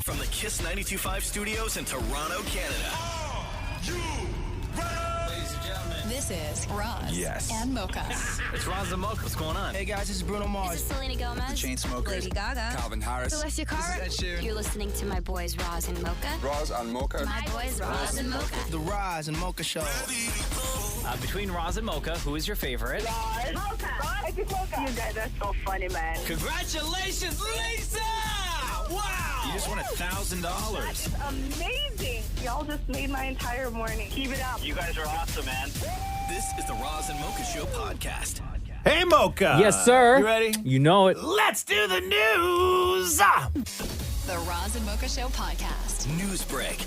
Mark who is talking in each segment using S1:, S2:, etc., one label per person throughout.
S1: From the Kiss 92.5 studios in Toronto, Canada.
S2: Ladies and gentlemen.
S3: This is Roz and Mocha.
S2: It's Roz and Mocha. What's going on?
S4: Hey guys, this is Bruno Mars.
S5: This is Selena Gomez.
S4: The Chainsmokers.
S5: Lady Gaga.
S4: Calvin Harris.
S5: Celestia Cara.
S4: This is Ed Sheeran.
S5: You're listening to my boys Roz and Mocha.
S6: Roz and Mocha.
S5: My boys Roz and Mocha.
S4: The Roz and Mocha Show.
S2: Between Roz and Mocha, who is your favorite?
S7: Mocha. Roz. You guys are so funny, man.
S2: Congratulations, Lisa! Wow! You just won $1,000.
S7: That's amazing. Y'all just made my entire morning. Keep it up.
S1: You guys are awesome, man. This is the Roz and Mocha Show podcast.
S8: Hey, Mocha.
S9: Yes, sir.
S8: You ready?
S9: You know it.
S8: Let's do the news.
S3: The Roz and Mocha Show podcast.
S1: News break.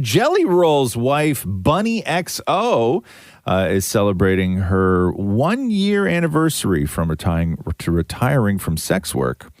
S8: Jelly Roll's wife, Bunny XO, is celebrating her 1-year anniversary from retiring from sex work.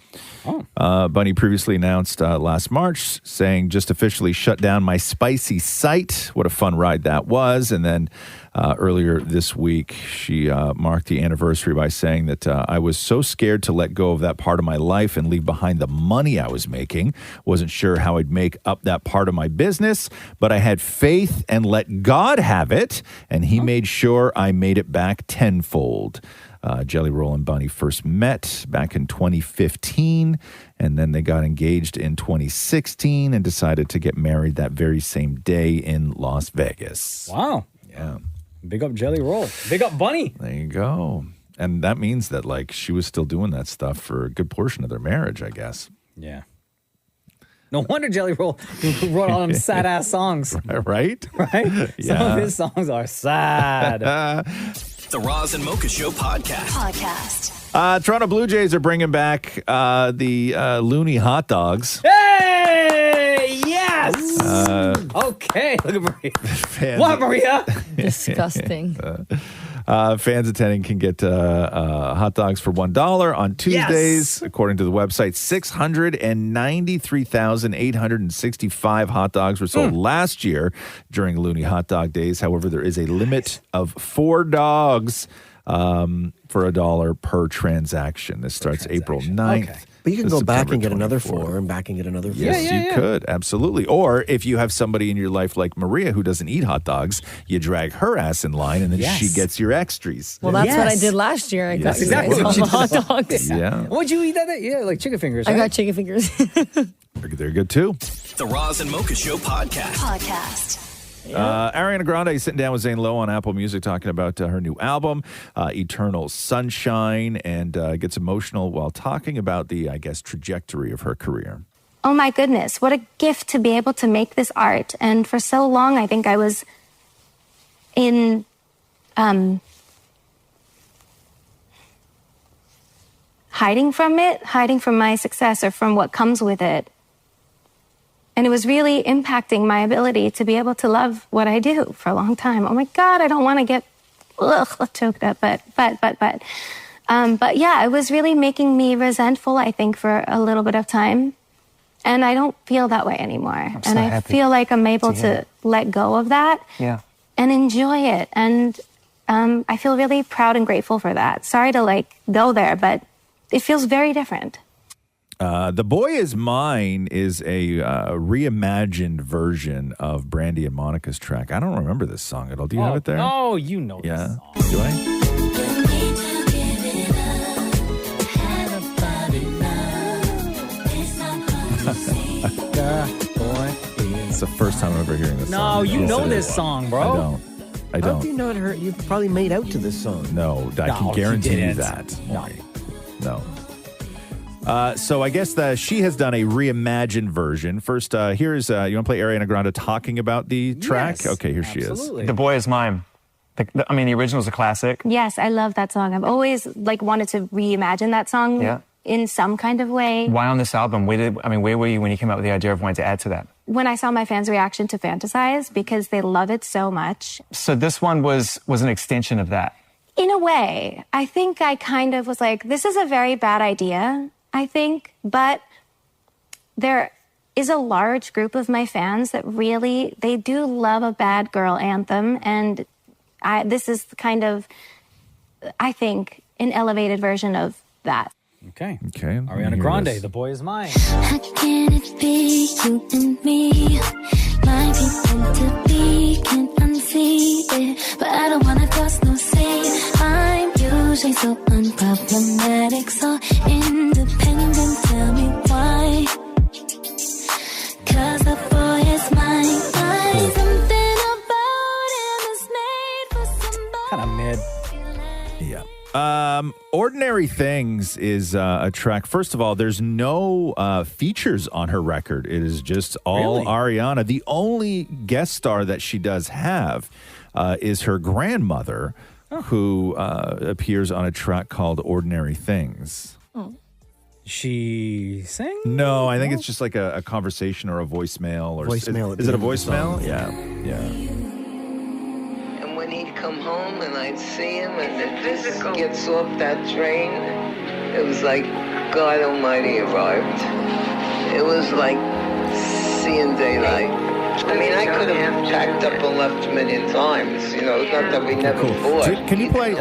S8: Bunny previously announced last March, saying, just officially shut down my spicy site. What a fun ride that was. And then earlier this week, she marked the anniversary by saying that I was so scared to let go of that part of my life and leave behind the money I was making. Wasn't sure how I'd make up that part of my business, but I had faith and let God have it. And he made sure I made it back tenfold. Jelly Roll and Bunny first met back in 2015, and then they got engaged in 2016 and decided to get married that very same day in Las Vegas.
S9: Wow.
S8: Yeah.
S9: Big up Jelly Roll. Big up Bunny.
S8: There you go. And that means that, like, she was still doing that stuff for a good portion of their marriage, I guess.
S9: Yeah. No wonder Jelly Roll wrote all them sad-ass songs.
S8: Right?
S9: Right?
S8: Yeah.
S9: Some of his songs are sad.
S1: The Roz and Mocha Show podcast.
S8: Toronto Blue Jays are bringing back the Looney hot dogs.
S9: Hey! Yes! Okay. Look at Maria. What, Maria?
S10: Disgusting.
S8: Fans attending can get hot dogs for $1 on Tuesdays.
S9: Yes!
S8: According to the website, 693,865 hot dogs were sold last year during Looney Hot Dog Days. However, there is a limit of 4 dogs for $1 per transaction. This starts April 9th.
S11: Okay. But you can go back and get another 4 and back and get another 4.
S8: Yes, you could. Absolutely. Or if you have somebody in your life like Maria who doesn't eat hot dogs, you drag her ass in line and then she gets your extras.
S10: Well, that's what I did last year. I got you guys all the hot dogs.
S8: Yeah.
S9: What'd you eat that day? Yeah, like chicken fingers, right?
S10: I got chicken fingers.
S8: They're good too.
S1: The Roz and Mocha Show podcast.
S8: Ariana Grande is sitting down with Zane Lowe on Apple Music talking about her new album, Eternal Sunshine, and gets emotional while talking about the, I guess, trajectory of her career.
S5: Oh my goodness, what a gift to be able to make this art. And for so long, I think I was in hiding from it, hiding from my success or from what comes with it. And it was really impacting my ability to be able to love what I do for a long time. Oh my God, I don't want to get choked up, but yeah, it was really making me resentful, I think, for a little bit of time. And I don't feel that way anymore.
S11: So
S5: I feel like I'm able to let go of that and enjoy it. And I feel really proud and grateful for that. Sorry to go there, but it feels very different.
S8: The Boy Is Mine is a reimagined version of Brandy and Monica's track. I don't remember this song at all. Do you have it there?
S9: Oh, you know this song.
S8: Do I? It's the first time I'm ever hearing this song.
S9: No, you know this song, bro.
S8: I don't.
S11: How have you not heard? You've probably made out to this song.
S8: No, I can guarantee you that. No. So I guess she has done a reimagined version. First, here's, you want to play Ariana Grande talking about the track?
S9: Yes,
S8: Okay, here she is.
S12: The Boy Is Mine. The original's a classic.
S5: Yes, I love that song. I've always wanted to reimagine that song in some kind of way.
S12: Why on this album? Where were you when you came up with the idea of wanting to add to that?
S5: When I saw my fans' reaction to Fantasize, because they love it so much.
S12: So this one was an extension of that.
S5: In a way, I think I kind of was like, this is a very bad idea, I think, but there is a large group of my fans that really, they do love a bad girl anthem, and this is kind of, I think, an elevated version of that.
S9: Okay.
S8: Ariana
S9: Ariana Grande, The Boy Is Mine.
S6: How can it be you and me? My people to be, can't unsee it. But I don't wanna cross no sea. I'm usually so unproblematic, so independent. Tell me why. Cause the boy is mine. Something about him is made for somebody.
S9: Kind of mid.
S8: Yeah. Ordinary Things is a track. First of all, there's no features on her record. It is just all
S9: Really?
S8: Ariana. The only guest star that she does have is her grandmother, who appears on a track called Ordinary Things.
S9: She sing?
S8: No, I think it's just like a conversation or a voicemail. Or
S11: Voicemail at
S8: Is
S11: the
S8: it a
S11: end of the
S8: voicemail?
S11: song.
S8: Yeah.
S13: And when he'd come home and I'd see him and this gets off that train, it was like God Almighty arrived. It was like seeing daylight. I mean, I could have packed up and left a million times. You know, it's not that we never fought.
S8: Can you play?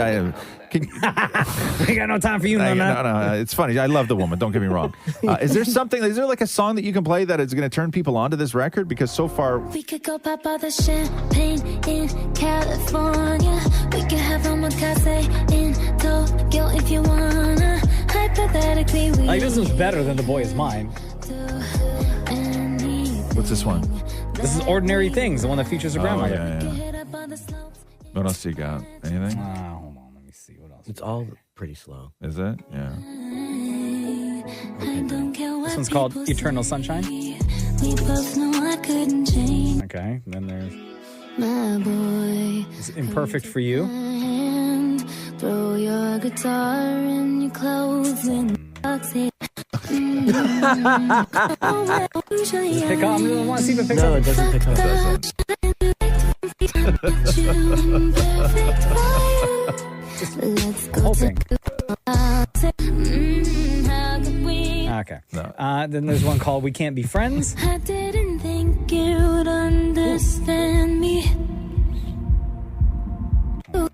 S9: We got no time for you, man.
S8: No, it's funny. I love the woman. Don't get me wrong. Is there like a song that you can play that is going to turn people onto this record? Because so far,
S6: We could go pop all the champagne in California. We could have omakase in Tokyo if you wanna. Hypothetically, we
S9: Like, this was better than The Boy Is Mine.
S8: what's this one?
S9: This is Ordinary Things, the one that features her grandmother.
S8: Yeah. What else you got? Anything?
S9: Hold on, let me see what else.
S11: It's all pretty slow.
S8: Is it? Yeah.
S9: This one's called Eternal Sunshine.
S6: We both know I couldn't change.
S9: Okay, then there's
S6: My boy,
S9: it's Imperfect for You.
S6: hand, throw your guitar and your clothes in the box here.
S9: Does it pick up? I want to see if it picks
S11: No,
S9: up.
S11: it doesn't pick up.
S6: Let's go
S9: Hoping.
S6: how could we?
S9: Okay. Then there's one called We Can't Be Friends.
S6: I didn't think you'd understand me.
S9: There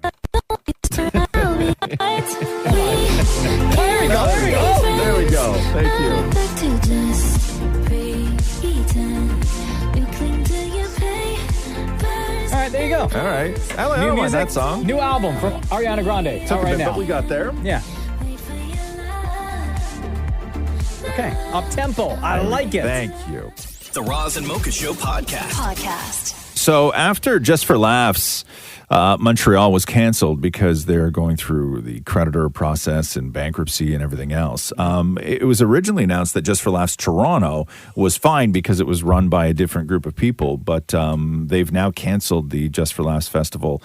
S9: we go. There we go.
S8: There we go. Thank you.
S6: Back to just pretend. You cling to your papers.
S9: All right, there you go.
S8: All right. I don't mind that song.
S9: New album from Ariana Grande.
S8: Took
S9: Out
S8: a
S9: right
S8: bit,
S9: now.
S8: but we got there.
S9: Yeah. Okay. Up tempo. I like it.
S8: Thank you.
S1: The Roz and Mocha Show podcast.
S8: So after Just for Laughs, Montreal was canceled because they're going through the creditor process and bankruptcy and everything else. It was originally announced that Just for Laughs Toronto was fine because it was run by a different group of people, but they've now canceled the Just for Laughs festival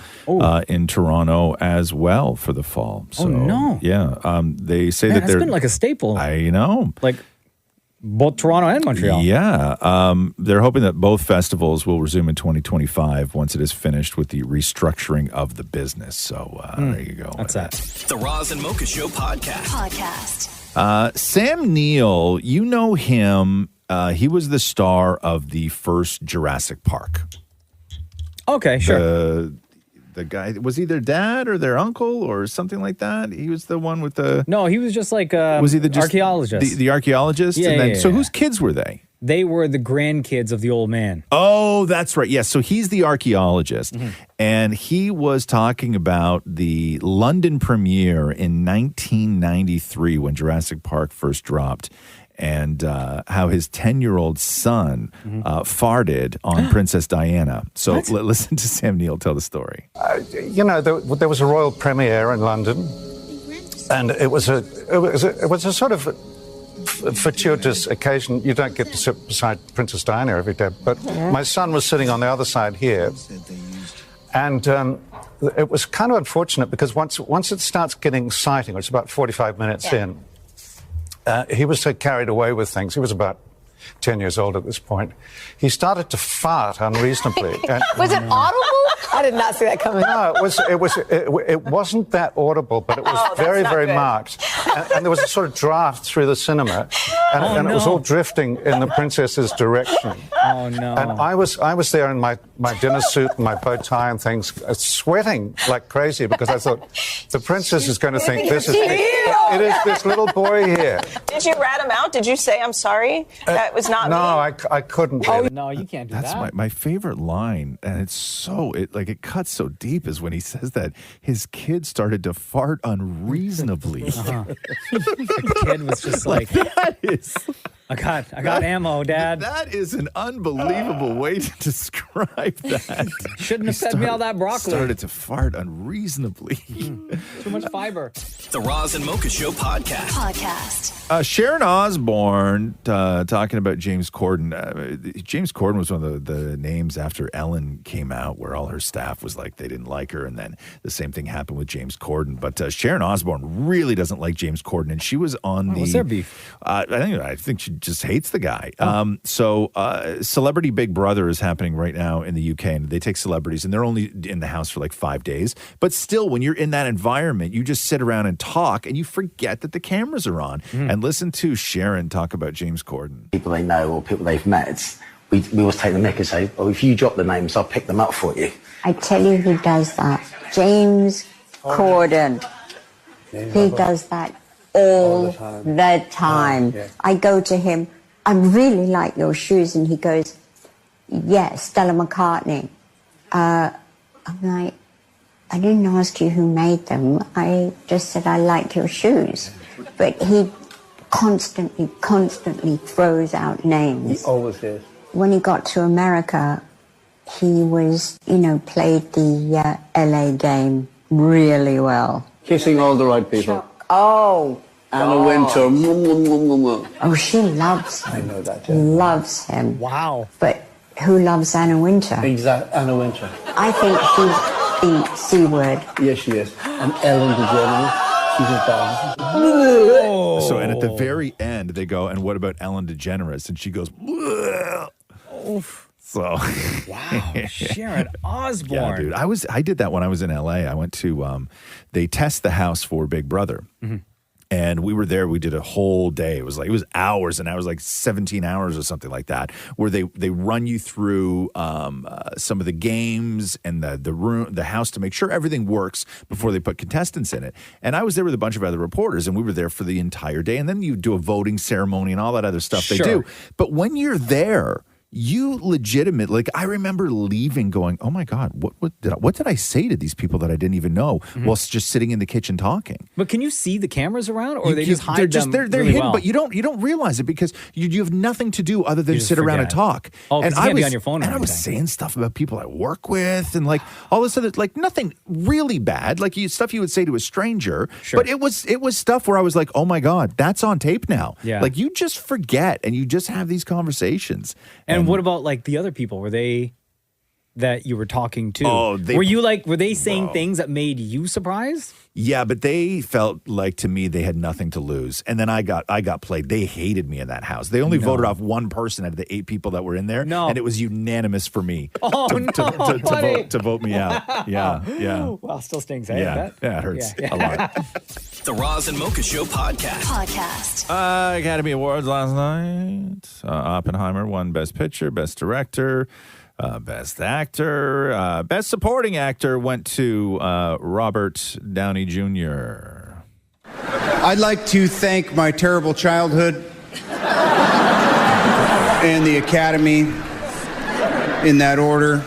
S8: in Toronto as well for the fall. So,
S9: no.
S8: Yeah. They say that
S9: That's been like a staple.
S8: I know.
S9: Like both Toronto and Montreal.
S8: Yeah. They're hoping that both festivals will resume in 2025 once it is finished with the restructuring of the business. So there you go.
S9: That's that.
S1: The Roz and Mocha Show podcast.
S8: Sam Neill, you know him. He was the star of the first Jurassic Park.
S9: Okay, sure.
S8: The guy, was he their dad or their uncle or something like that? He was the one with the...
S9: No, he was just like
S8: was he the
S9: archaeologist.
S8: The archaeologist?
S9: Yeah,
S8: And then,
S9: yeah,
S8: so
S9: yeah.
S8: whose kids were they?
S9: They were the grandkids of the old man.
S8: Oh, that's right. Yes. So he's the archaeologist.
S9: Mm-hmm.
S8: And he was talking about the London premiere in 1993 when Jurassic Park first dropped. And how his 10-year-old son farted on Princess Diana. So listen to Sam Neill tell the story.
S14: There was a royal premiere in London, and it was a sort of fortuitous occasion. You don't get to sit beside Princess Diana every day, but my son was sitting on the other side here, and it was kind of unfortunate because once it starts getting exciting, it's about 45 minutes in. He was so carried away with things. He was about 10 years old at this point. He started to fart unreasonably.
S10: Was it audible? I did not see that coming.
S14: No, it wasn't that audible, but it was very, very marked. And there was a sort of draft through the cinema, and it was all drifting in the princess's direction.
S9: Oh no!
S14: And I was there in my dinner suit and my bow tie and things, sweating like crazy because I thought the princess is going to think it is this little boy here.
S15: Did you rat him out? Did you say I'm sorry? That was not me.
S14: No, I couldn't.
S9: Oh no, you can't do
S8: That's
S9: that.
S8: my favorite line, and it cuts so deep is when he says that his kid started to fart unreasonably.
S9: The kid was just like,
S8: that is.
S9: I got ammo, Dad.
S8: That is an unbelievable way to describe that.
S9: Shouldn't have fed me all that broccoli.
S8: Started to fart unreasonably.
S9: Too much fiber.
S1: The Roz and Mocha Show podcast.
S8: Sharon Osbourne talking about James Corden. James Corden was one of the names after Ellen came out, where all her staff was like they didn't like her, and then the same thing happened with James Corden. But Sharon Osbourne really doesn't like James Corden, and she was on
S9: What's their beef?
S8: I think she just hates the guy. So Celebrity Big Brother is happening right now in the UK, and they take celebrities, and they're only in the house for like 5 days. But still, when you're in that environment, you just sit around and talk, and you forget that the cameras are on. And listen to Sharon talk about James Corden.
S16: People they know or people they've met, we always take the mick and say, oh, if you drop the names, I'll pick them up for you.
S17: I tell you who does that. James Corden. He does that all the time.
S16: Yeah.
S17: I go to him, I really like your shoes, and he goes, yes, Stella McCartney. I'm like, I didn't ask you who made them. I just said I like your shoes. But he constantly throws out names.
S16: He always is.
S17: When he got to America, he was, played the LA game really well.
S16: Kissing all the right people.
S17: Oh.
S16: Anna Wintour.
S17: Oh, she loves him.
S16: I know that. Yeah.
S17: Loves him.
S9: Wow.
S17: But who loves Anna Wintour?
S16: Exactly, Anna Wintour.
S17: I think she's the C word.
S16: Yes, she is. And Ellen DeGeneres. She's a dog.
S8: So, and at the very end, they go, and what about Ellen DeGeneres? And she goes,
S9: Oof.
S8: so.
S9: Wow, Sharon Osbourne.
S8: Yeah, dude. I did that when I was in LA. I went to, they test the house for Big Brother. Mm-hmm. And we were there. We did a whole day. It was hours and hours, like 17 hours or something like that, where they run you through some of the games and the room, the house, to make sure everything works before they put contestants in it. And I was there with a bunch of other reporters, and we were there for the entire day. And then you do a voting ceremony and all that other stuff they do. But when you're there, you legitimately, like, I remember leaving going, oh my God, what did I say to these people that I didn't even know while just sitting in the kitchen talking?
S9: But can you see the cameras around, or they just hide them?
S8: They're
S9: really
S8: hidden,
S9: well?
S8: but you don't realize it because you have nothing to do other than sit around and talk.
S9: Oh,
S8: and
S9: you can't be on your phone or
S8: and I was
S9: anything.
S8: saying stuff about people I work with and like all this other, like nothing really bad, like stuff you would say to a stranger. But it was stuff where I was like, oh my God, that's on tape now.
S9: Yeah.
S8: Like you just forget and you just have these conversations.
S9: And what about like the other people? Were they that you were talking to?
S8: Oh,
S9: were they saying things that made you surprised?
S8: Yeah, but they felt like, to me, they had nothing to lose. And then I got played. They hated me in that house. They only voted off one person out of the 8 people that were in there.
S9: No.
S8: And it was unanimous for me
S9: to
S8: vote me out. Yeah.
S9: Well, still stings, eh?
S8: Yeah, it hurts a lot.
S1: The Roz and Mocha Show podcast.
S8: Academy Awards last night. Oppenheimer won Best Picture, Best Director, Best Actor. Best Supporting Actor went to Robert Downey Jr.
S18: I'd like to thank my terrible childhood and the Academy in that order.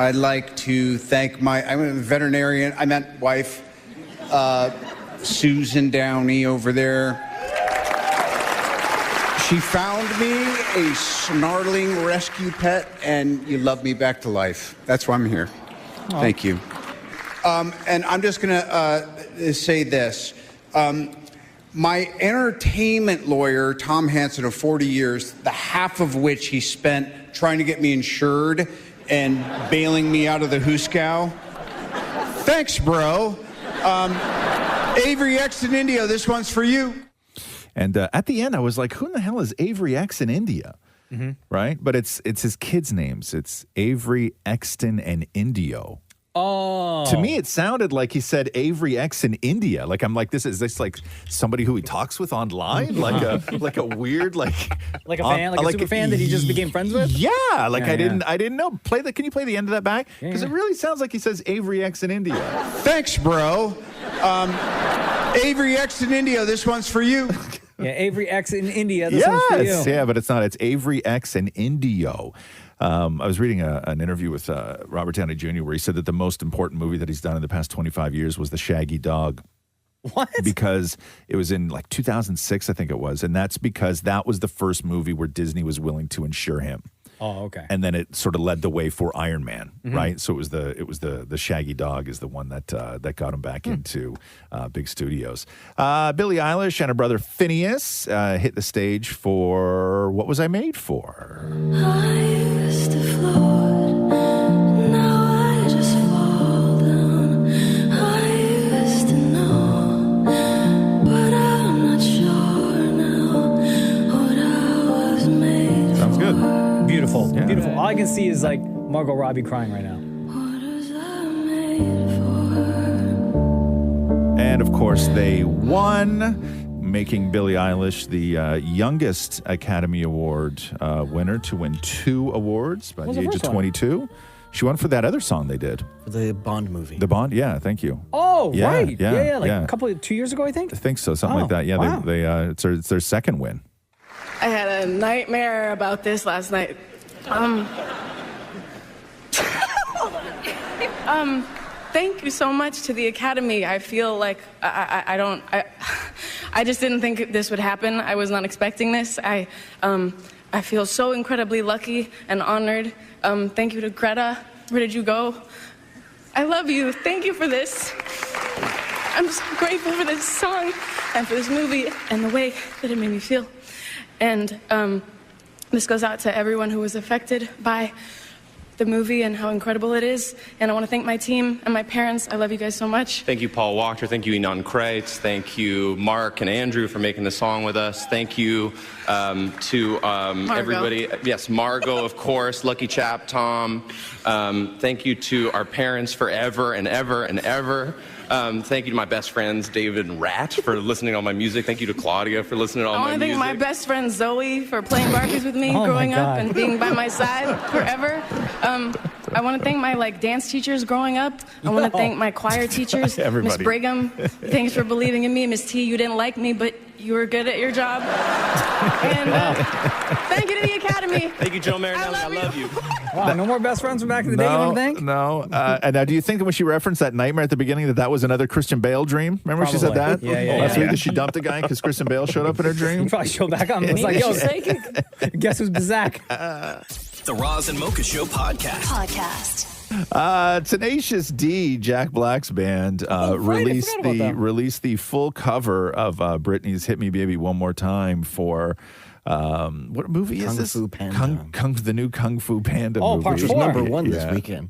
S18: I'd like to thank I'm a veterinarian, I meant wife, Susan Downey over there. She found me a snarling rescue pet, and you love me back to life. That's why I'm here. Aww. Thank you. And I'm just going to say this. My entertainment lawyer, Tom Hansen, of 40 years, the half of which he spent trying to get me insured and bailing me out of the hoosegow. Thanks, bro. Avery X in India, this one's for you.
S8: And at the end, I was like, who in the hell is Avery X in India? right? But it's his kids' names. It's Avery, Exton, and Indio.
S9: Oh.
S8: To me, it sounded like he said Avery X in India. Like, I'm like, is this like somebody who he talks with online? Like a weird, like
S9: a fan, like a super fan that he just became friends with?
S8: Yeah. Like,
S9: Yeah,
S8: I didn't know. Can you play the end of that back? Because it really sounds like he says Avery X in India.
S18: Thanks, bro. Avery X in India, this one's for you.
S9: Yeah, Avery X in India, this one's for you.
S8: Yeah, but it's not. It's Avery X and Indio. I was reading an interview with Robert Downey Jr. where he said that the most important movie that he's done in the past 25 years was The Shaggy Dog.
S9: What?
S8: Because it was in like 2006, I think it was. And that's because that was the first movie where Disney was willing to insure him.
S9: Oh, okay.
S8: And then it sort of led the way for Iron Man, right? So it was the Shaggy Dog is the one that got him back into big studios. Billie Eilish and her brother Phineas hit the stage for What Was I Made For?
S6: I used to float, now I just fall down. I used to know, but I'm not sure now what I was made
S8: Sounds good.
S9: Beautiful. Yeah. Beautiful. All I can see is like Margot Robbie crying right now.
S8: And of course, they won, making Billie Eilish the youngest Academy Award winner to win 2 awards by the age of 22. She won for that other song they did.
S11: The Bond movie.
S8: The Bond, yeah, thank you.
S9: Oh,
S8: Yeah,
S9: right.
S8: yeah,
S9: Like
S8: yeah.
S9: a couple of 2 years ago, I think.
S8: I think so, something like that. Yeah,
S9: wow.
S8: it's their second win.
S19: I had a nightmare about this last night. Thank you so much to the Academy. I feel like I just didn't think this would happen. I was not expecting this. I feel so incredibly lucky and honored. Thank you to Greta. Where did you go? I love you. Thank you for this. I'm so grateful for this song and for this movie and the way that it made me feel. And this goes out to everyone who was affected by the movie and how incredible it is. And I want to thank my team and my parents. I love you guys so much.
S20: Thank you, Paul Wachter. Thank you, Enon Kreitz. Thank you, Mark and Andrew, for making the song with us. Thank you to everybody. Yes, Margot, of course. Lucky Chap, Tom. Thank you to our parents forever and ever and ever. Thank you to my best friends, David and Rat, for listening to all my music. Thank you to Claudia for listening to all
S19: I
S20: my
S19: want to
S20: music.
S19: thank my best friend Zoe for playing Barbies with me growing up and being by my side forever. I want to thank my dance teachers growing up. I want to thank my choir teachers, Miss
S8: Everybody.
S19: Brigham. Thanks for believing in me. Miss T, you didn't like me, but you were good at your job. And thank you to the Academy.
S20: Thank you, Joe Marinelli. I love you.
S9: Wow, no more best friends from back in the day, you want to think?
S8: No. And now, do you think when she referenced that nightmare at the beginning that was another Christian Bale dream? Remember she said that?
S9: Yeah,
S8: Last week that she dumped a guy because Christian Bale showed up in her dream?
S9: He probably showed back up and was like, yo, guess who's Bazak?
S1: The Roz and Mocha Show podcast.
S8: Tenacious D, Jack Black's band, released the full cover of Britney's "Hit Me Baby One More Time" for what movie is this?
S11: Kung Fu Panda.
S8: The new Kung Fu Panda movie.
S11: Which was number 1 this weekend.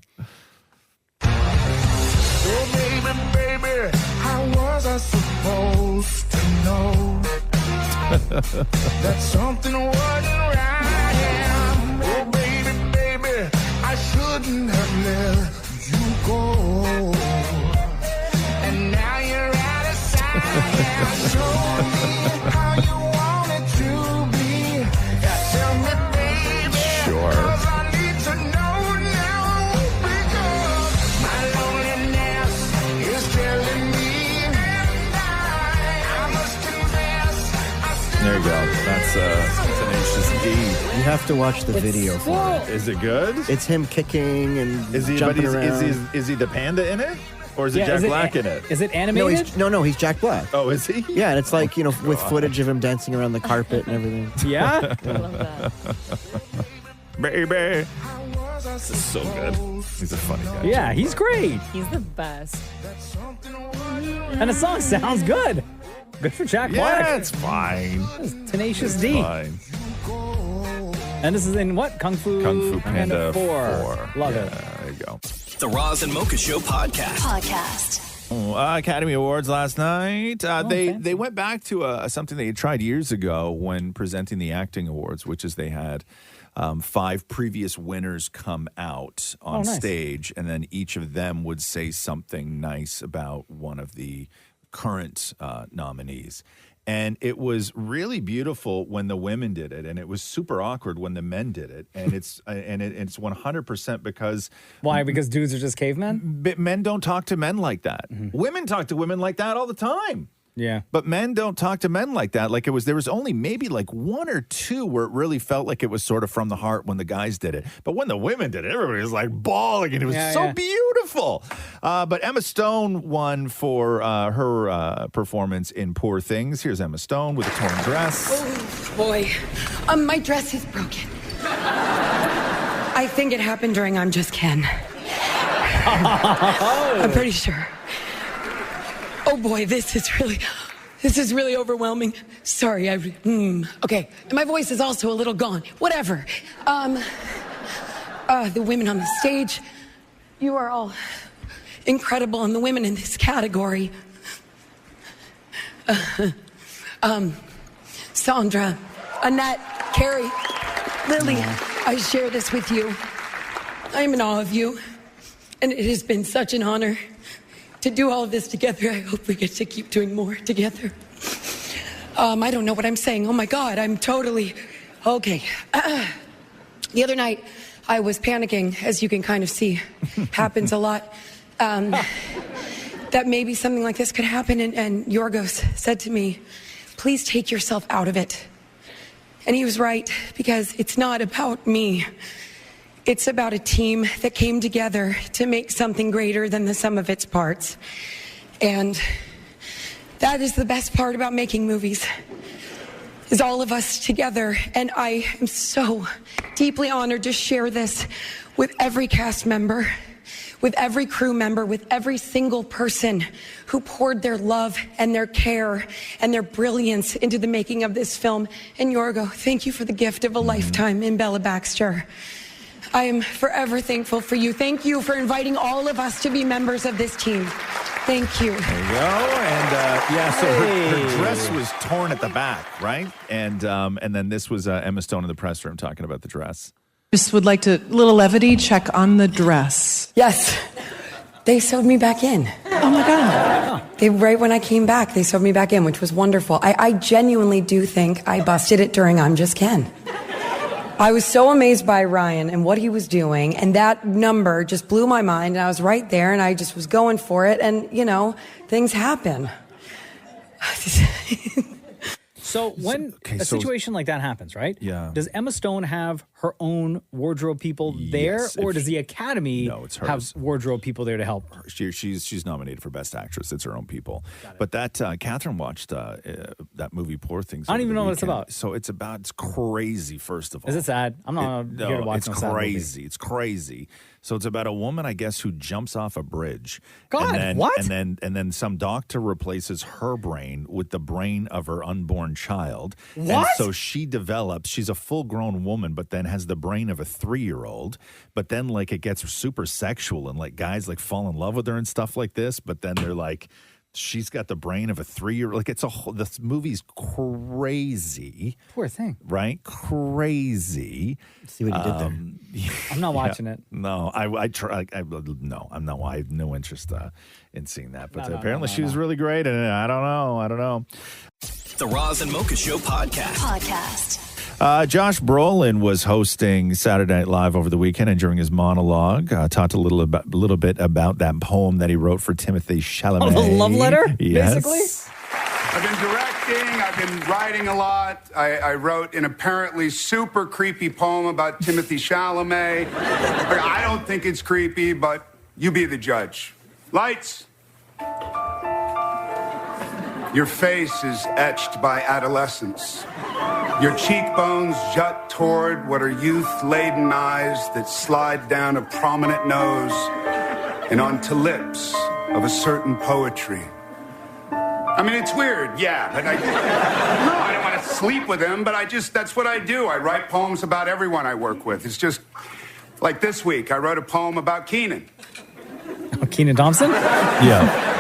S21: Oh, baby, how was I supposed to know that something wasn't right? Oh, baby, I shouldn't have let you go. And now you're out of sight. Show me how you want it to be. Tell me, baby.
S8: Sure.
S21: 'Cause I need to know now. Because my loneliness is killing me. And I must confess,
S8: There you go. That's Tenacious D.
S11: You have to watch the video for it.
S8: Is it good?
S11: It's him kicking and jumping around.
S8: Is he the panda in it? Or is it
S9: Yeah,
S8: Jack
S9: is it
S8: Black in it?
S9: Is it animated?
S11: No, he's Jack Black.
S8: Oh, is he?
S11: Yeah, and it's like, with footage of him dancing around the carpet and everything.
S9: Yeah?
S10: I love that.
S8: Baby. This is so good. He's a funny guy.
S9: Yeah, he's great.
S10: He's the best.
S9: And the song sounds good. Good for Jack Black.
S8: Yeah, it's fine.
S9: It's Tenacious D.
S8: Fine.
S9: And this is in what? Kung Fu
S8: Panda
S9: 4. Love it.
S8: There you go.
S1: The Roz and Mocha Show podcast.
S8: Academy Awards last night. They went back to something they had tried years ago when presenting the acting awards, which is they had 5 previous winners come out on stage, and then each of them would say something nice about one of the current nominees. And it was really beautiful when the women did it, and it was super awkward when the men did it. And it's 100% because
S9: why? Because dudes are just cavemen.
S8: Men don't talk to men like that. Women talk to women like that all the time.
S9: Yeah.
S8: But men don't talk to men like that. Like there was only maybe like 1 or 2 where it really felt like it was sort of from the heart when the guys did it. But when the women did it, everybody was like bawling, and it was so beautiful. But Emma Stone won for her performance in Poor Things. Here's Emma Stone with a torn dress.
S4: Oh, boy. My dress is broken. I think it happened during I'm Just Ken. I'm pretty sure. Oh boy, this is really overwhelming. Sorry, okay. And my voice is also a little gone. Whatever. The women on the stage, you are all incredible, and the women in this category. Sandra, Annette, Carrie, Lily, I share this with you. I am in awe of you, and it has been such an honor to do all of this together. I hope we get to keep doing more together. I don't know what I'm saying. Oh my God, I'm totally... Okay. The other night, I was panicking, as you can kind of see. Happens a lot. That maybe something like this could happen, and Yorgos said to me, please take yourself out of it. And he was right, because it's not about me. It's about a team that came together to make something greater than the sum of its parts. And that is the best part about making movies, is all of us together. And I am so deeply honored to share this with every cast member, with every crew member, with every single person who poured their love and their care and their brilliance into the making of this film. And Yorgo, thank you for the gift of a lifetime in Bella Baxter. I am forever thankful for you. Thank you for inviting all of us to be members of this team. Thank you.
S8: There you go. And so her dress was torn at the back, right? And then this was Emma Stone in the press room talking about the dress.
S22: Just would like to, little levity, check on the dress.
S4: Yes. They sewed me back in.
S22: Oh my God.
S4: Right when I came back, they sewed me back in, which was wonderful. I genuinely do think I busted it during I'm Just Ken. I was so amazed by Ryan and what he was doing, and that number just blew my mind, and I was right there, and I just was going for it, and, things happen.
S9: So when a situation like that happens, right?
S8: Yeah.
S9: Does Emma Stone have her own wardrobe people there,
S8: Yes,
S9: or does the Academy
S8: it's hers.
S9: have wardrobe people there to help her?
S8: She's nominated for Best Actress. It's her own people. But that Catherine watched that movie Poor Things.
S9: I don't even know what it's about.
S8: So it's crazy. First of all,
S9: Is it sad? I'm not here to watch
S8: it's
S9: no sad movie.
S8: crazy. It's crazy. So it's about a woman, I guess, who jumps off a bridge.
S9: God,
S8: and then,
S9: what?
S8: And then some doctor replaces her brain with the brain of her unborn child.
S9: What?
S8: And so she develops. She's a full-grown woman, but then has the brain of a 3-year-old. But then, like, it gets super sexual, and like guys like fall in love with her and stuff like this. But then they're like, she's got the brain of a 3-year-old. Like, it's a whole. This movie's crazy.
S9: Poor thing.
S8: Right? Crazy.
S11: See what you did there.
S9: I'm not watching it.
S8: No, I try. No, I'm not. I have no interest in seeing that. But apparently she was really great, and I don't know.
S1: The Roz and Mocha Show podcast.
S8: Josh Brolin was hosting Saturday Night Live over the weekend, and during his monologue, talked a little bit about that poem that he wrote for Timothee Chalamet.
S9: Oh, the love letter,
S8: yes.
S9: basically?
S18: I've been directing, I've been writing a lot. I wrote an apparently super creepy poem about Timothee Chalamet. I don't think it's creepy, but you be the judge. Lights. Your face is etched by adolescence. Your cheekbones jut toward what are youth-laden eyes that slide down a prominent nose and onto lips of a certain poetry. I mean, it's weird, yeah, but I don't want to sleep with him, but that's what I do. I write poems about everyone I work with. It's just, like this week, I wrote a poem about Keenan.
S9: Keenan Thompson?
S8: Yeah.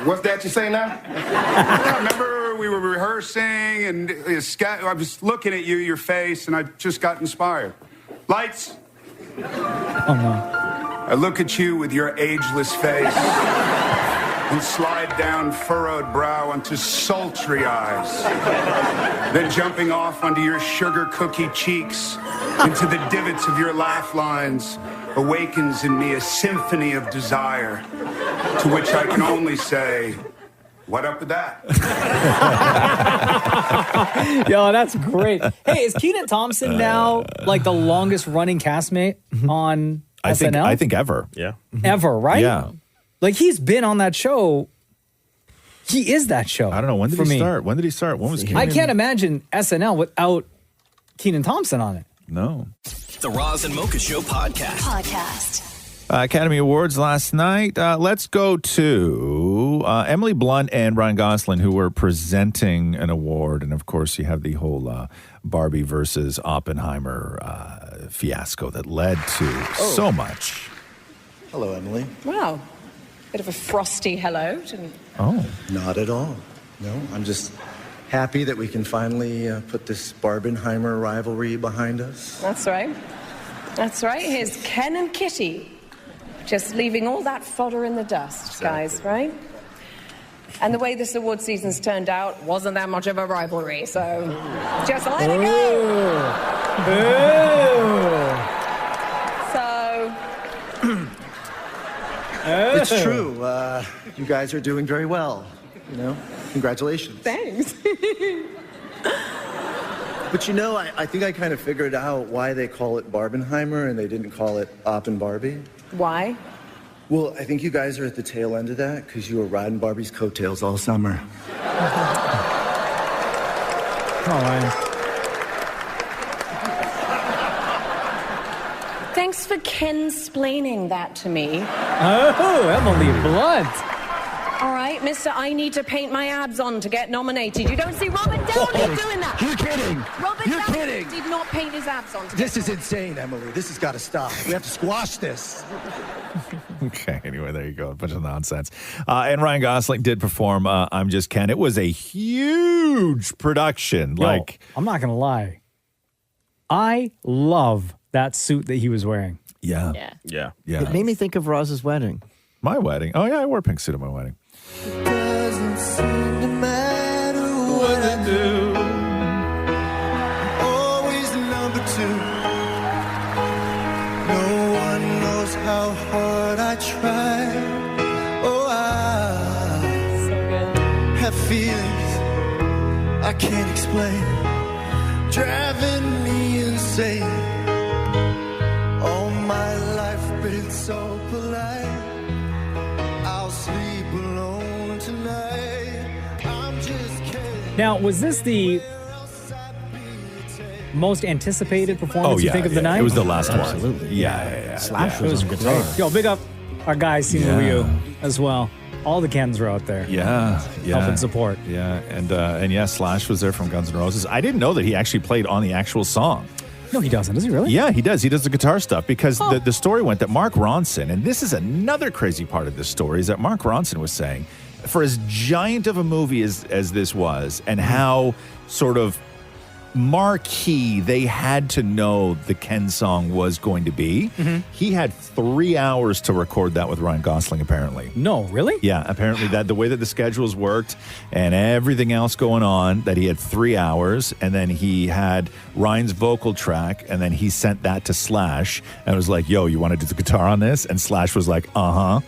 S2: What's that you say now? I remember we were rehearsing, and I was looking at you, your face, and I just got inspired. Lights.
S9: Oh, no.
S2: I look at you with your ageless face and slide down furrowed brow onto sultry eyes. Then jumping off onto your sugar cookie cheeks into the divots of your laugh lines awakens in me a symphony of desire, to which I can only say, what up with that?
S9: Yo, that's great. Hey, is Kenan Thompson now like the longest running castmate on SNL?
S8: I think ever.
S7: Yeah.
S9: Ever, right?
S8: Yeah.
S9: Like he's been on that show. He is that show.
S8: I don't know. When did he start? When was Kenan?
S9: I can't imagine SNL without Kenan Thompson on it.
S8: No.
S1: The Roz and Mocha Show podcast.
S8: Academy Awards last night. Let's go to Emily Blunt and Ryan Gosling, who were presenting an award. And, of course, you have the whole Barbie versus Oppenheimer fiasco that led to so much.
S23: Hello, Emily.
S24: Wow. Bit of a frosty hello.
S8: Oh.
S23: Not at all. No, I'm just happy that we can finally put this Barbenheimer rivalry behind us.
S24: That's right. That's right. Here's Ken and Kitty. Just leaving all that fodder in the dust, guys, right? And the way this award season's turned out wasn't that much of a rivalry, so just let it go. So...
S23: It's true. You guys are doing very well. You know, congratulations.
S24: Thanks.
S23: But you know, I think I kind of figured out why they call it Barbenheimer and they didn't call it Oppen Barbie.
S24: Why?
S23: Well, I think you guys are at the tail end of that because you were riding Barbie's coattails all summer.
S24: Thanks for Ken-splaining that to me.
S9: Oh, Emily Blunt.
S24: All right, mister, I need to paint my abs on to get nominated. You don't see Robert Downey doing that.
S23: You're kidding.
S24: Robert
S23: You're
S24: Downey
S23: kidding.
S24: did not paint his abs on.
S23: This is insane, Emily. This has got to stop. We have to squash this.
S8: Okay, anyway, there you go. A bunch of nonsense. And Ryan Gosling did perform I'm Just Ken. It was a huge production.
S9: Yo, I'm not going to lie. I love that suit that he was wearing.
S8: Yeah.
S11: It made me think of Roz's wedding.
S8: My wedding. Oh, yeah, I wore a pink suit at my wedding.
S21: Doesn't seem to matter what I do. Always number two. No one knows how hard I try. Oh, I have feelings I can't explain, driving me insane. All my life been so polite. I'll sleep alone tonight. I'm just kidding.
S9: Now, was this the most anticipated performance you think of the night?
S8: It was the last one.
S11: Absolutely.
S8: Yeah.
S11: Slash
S9: It was
S11: on guitar.
S9: great. Yo, big up our guy, Simu Ryu, as well. All the Kens were out there.
S8: Yeah.
S9: Helping support.
S8: Yeah, and yeah, Slash was there from Guns N' Roses. I didn't know that he actually played on the actual song.
S9: No, he doesn't. Does he really?
S8: Yeah, he does. He does the guitar stuff because the story went that Mark Ronson, and this is another crazy part of this story, is that Mark Ronson was saying, for as giant of a movie as this was, and how sort of marquee they had to know the Ken song was going to be, he had 3 hours to record that with Ryan Gosling, apparently.
S9: No, really?
S8: Yeah, apparently that the way that the schedules worked and everything else going on, that he had 3 hours, and then he had Ryan's vocal track, and then he sent that to Slash and was like, yo, you want to do the guitar on this? And Slash was like, uh-huh.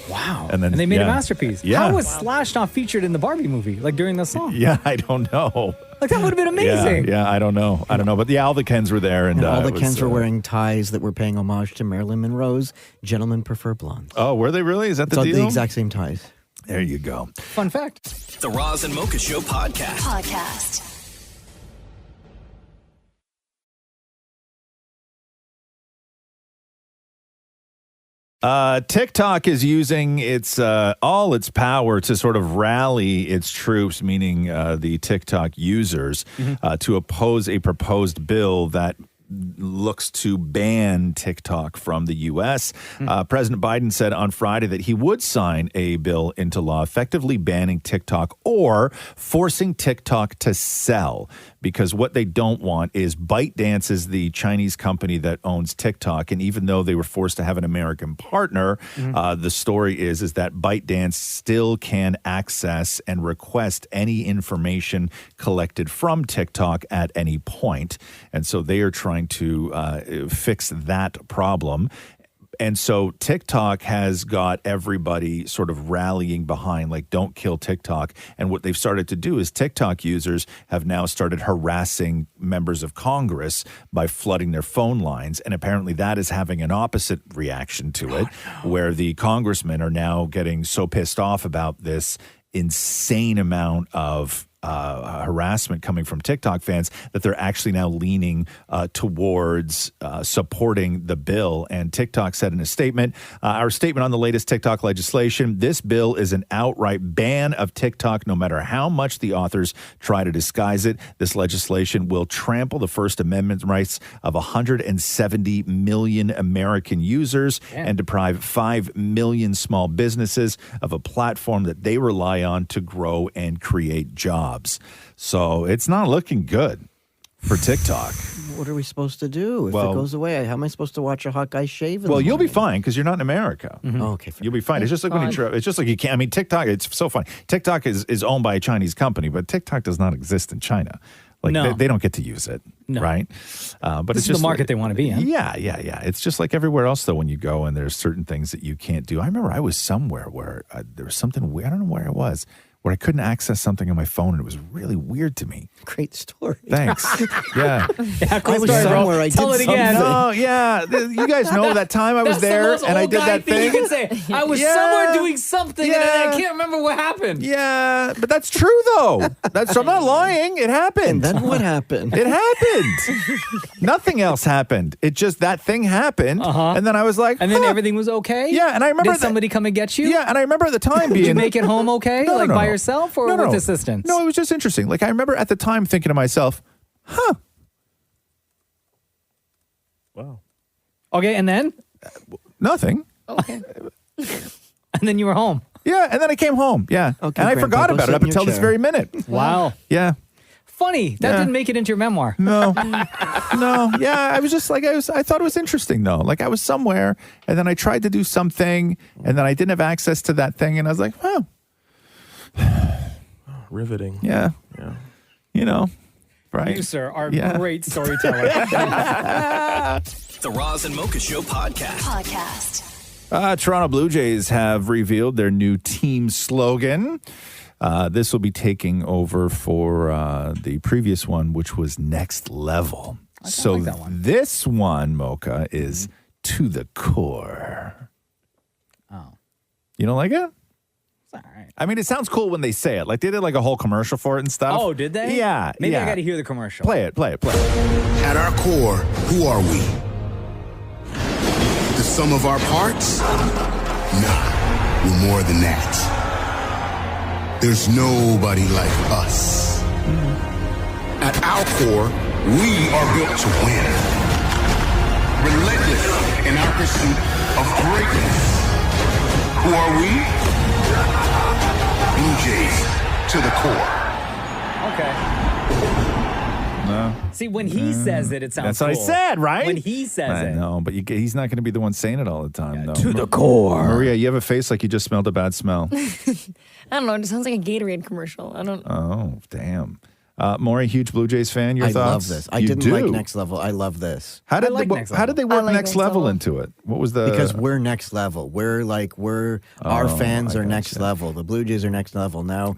S9: Wow.
S8: And then
S9: they made a masterpiece.
S8: Yeah.
S9: How was Slash not featured in the Barbie movie, like during the song?
S8: Yeah, I don't know.
S9: Like, that would have been amazing.
S8: Yeah, I don't know. But yeah, all the Kens were there. And
S11: all the
S8: it was,
S11: Kens were wearing ties that were paying homage to Marilyn Monroe's Gentlemen Prefer Blondes.
S8: Oh, were they really? Is that the deal?
S11: The exact same ties.
S8: There you go.
S9: Fun fact.
S1: The Roz and Mocha Show podcast.
S8: TikTok is using its all its power to sort of rally its troops, meaning the TikTok users, to oppose a proposed bill that looks to ban TikTok from the U.S. President Biden said on Friday that he would sign a bill into law effectively banning TikTok or forcing TikTok to sell, because what they don't want is ByteDance is the Chinese company that owns TikTok, and even though they were forced to have an American partner, the story is that ByteDance still can access and request any information collected from TikTok at any point. And so they are trying to fix that problem. And so TikTok has got everybody sort of rallying behind, like, don't kill TikTok. And what they've started to do is TikTok users have now started harassing members of Congress by flooding their phone lines. And apparently that is having an opposite reaction to it, where the congressmen are now getting so pissed off about this insane amount of harassment coming from TikTok fans that they're actually now leaning towards supporting the bill. And TikTok said in a statement, our statement on the latest TikTok legislation, this bill is an outright ban of TikTok no matter how much the authors try to disguise it. This legislation will trample the First Amendment rights of 170 million American users and deprive 5 million small businesses of a platform that they rely on to grow and create jobs. So it's not looking good for TikTok.
S11: What are we supposed to do if it goes away? How am I supposed to watch a hot guy shave?
S8: Well, you'll be fine because you're not in America.
S11: Oh, okay,
S8: you'll be fine. It's just like when it's just like you can't. I mean, TikTok. It's so funny. TikTok is owned by a Chinese company, but TikTok does not exist in China. Like they don't get to use it, right? But
S9: this
S8: it's
S9: is
S8: just
S9: the market they want to be in.
S8: Yeah. It's just like everywhere else, though. When you go and there's certain things that you can't do. I remember I was somewhere where there was something weird. I don't know where it was, where I couldn't access something on my phone, and it was really weird to me.
S11: Great story.
S8: Thanks. Yeah.
S11: I was somewhere. I did
S9: Tell it again.
S8: No, yeah. You guys know that time I was there and I did that thing.
S9: You can say, I was somewhere doing something and I can't remember what happened.
S8: Yeah, but that's true, though. I'm not lying. It happened.
S11: And then what happened?
S8: It happened. Nothing else happened. It just, that thing happened. And then I was like,
S9: and then everything was okay?
S8: Yeah, and I remember.
S9: Did somebody come and get you?
S8: Yeah, and I remember at the time being.
S9: Did you make it home okay?
S8: No,
S9: by yourself or with assistance?
S8: No, it was just interesting. Like, I remember at the time thinking to myself,
S9: wow. Okay, and then?
S8: Nothing.
S9: Okay. And then you were home.
S8: Yeah, and then I came home. Yeah.
S11: Okay,
S8: and I forgot about it up until this very minute.
S9: Wow.
S8: Yeah.
S9: Funny. That didn't make it into your memoir.
S8: No. No. Yeah, I was just like, I thought it was interesting, though. Like, I was somewhere, and then I tried to do something, and then I didn't have access to that thing, and I was like, oh.
S3: Riveting.
S8: Yeah. You know, right?
S9: You, sir, are a great storyteller.
S1: The Roz and Mocha Show podcast.
S8: Toronto Blue Jays have revealed their new team slogan. This will be taking over for the previous one, which was Next Level. So like that one. This one, Mocha, is To the Core.
S9: Oh.
S8: You don't like it?
S9: It's all right.
S8: I mean, it sounds cool when they say it. Like, they did like a whole commercial for it and stuff.
S9: Oh, did they?
S8: Yeah.
S9: Maybe I got to hear the commercial.
S8: Play it.
S5: At our core, who are we? The sum of our parts? Nah, we're more than that. There's nobody like us. At our core, we are built to win. Relentless in our pursuit of greatness. Who are we? Blue Jays to the core.
S9: Okay.
S8: No.
S9: See, when he says it, it sounds
S8: That's what I said, right?
S9: When he says it.
S8: No, but he's not going to be the one saying it all the time, though.
S11: To the core.
S8: Maria, you have a face like you just smelled a bad smell.
S10: I don't know. It sounds like a Gatorade commercial. I don't.
S8: Oh, damn. Maury, huge Blue Jays fan. Your
S11: I
S8: thoughts?
S11: love this. I
S8: You
S11: didn't
S8: do?
S11: like Next Level. I love this.
S8: How did they work Next Level into it? What was the?
S11: Because we're Next Level. We're our fans are Next Level. The Blue Jays are Next Level. Now,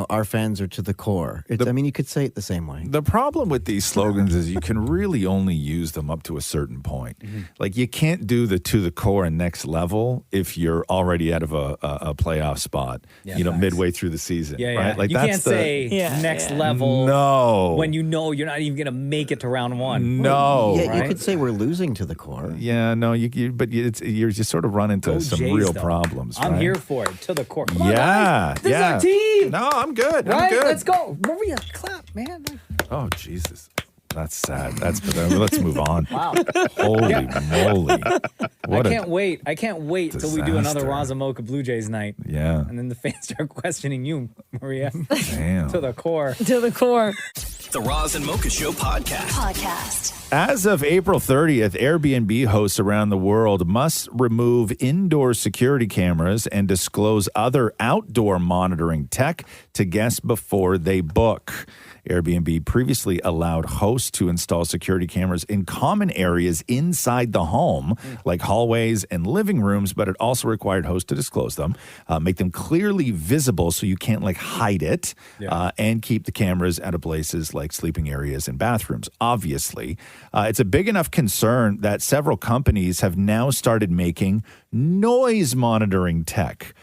S11: our fans are to the core. I mean, you could say it the same way.
S8: The problem with these slogans is you can really only use them up to a certain point. Like, you can't do the To the Core and Next Level if you're already out of a playoff spot, midway through the season. Right? Like,
S9: you can't say Next Level.
S8: No.
S9: When you know you're not even going to make it to round one.
S8: No.
S11: Yeah, you could say we're losing to the core.
S8: Yeah, no, but you just sort of run into some
S9: Jays,
S8: real
S9: though.
S8: problems.
S9: I'm
S8: right?
S9: here for it. To the core. Come on,
S8: Yeah,
S9: guys. This is our team.
S8: No, I'm good.
S9: Right?
S8: I'm good.
S9: Let's go. Maria, clap, man.
S8: Oh, Jesus. That's sad. Let's move on.
S9: Wow.
S8: Holy moly.
S9: I can't wait. I can't wait till we do another
S8: disaster.
S9: Razamoka Blue Jays night.
S8: Yeah.
S9: And then the fans start questioning you, Maria.
S8: Damn.
S9: To the core.
S10: To the core.
S1: The Roz and Mocha Show podcast.
S8: As of April 30th, Airbnb hosts around the world must remove indoor security cameras and disclose other outdoor monitoring tech to guests before they book. Airbnb previously allowed hosts to install security cameras in common areas inside the home, like hallways and living rooms, but it also required hosts to disclose them, make them clearly visible so you can't hide it, and keep the cameras out of places like sleeping areas and bathrooms. Obviously, it's a big enough concern that several companies have now started making noise monitoring tech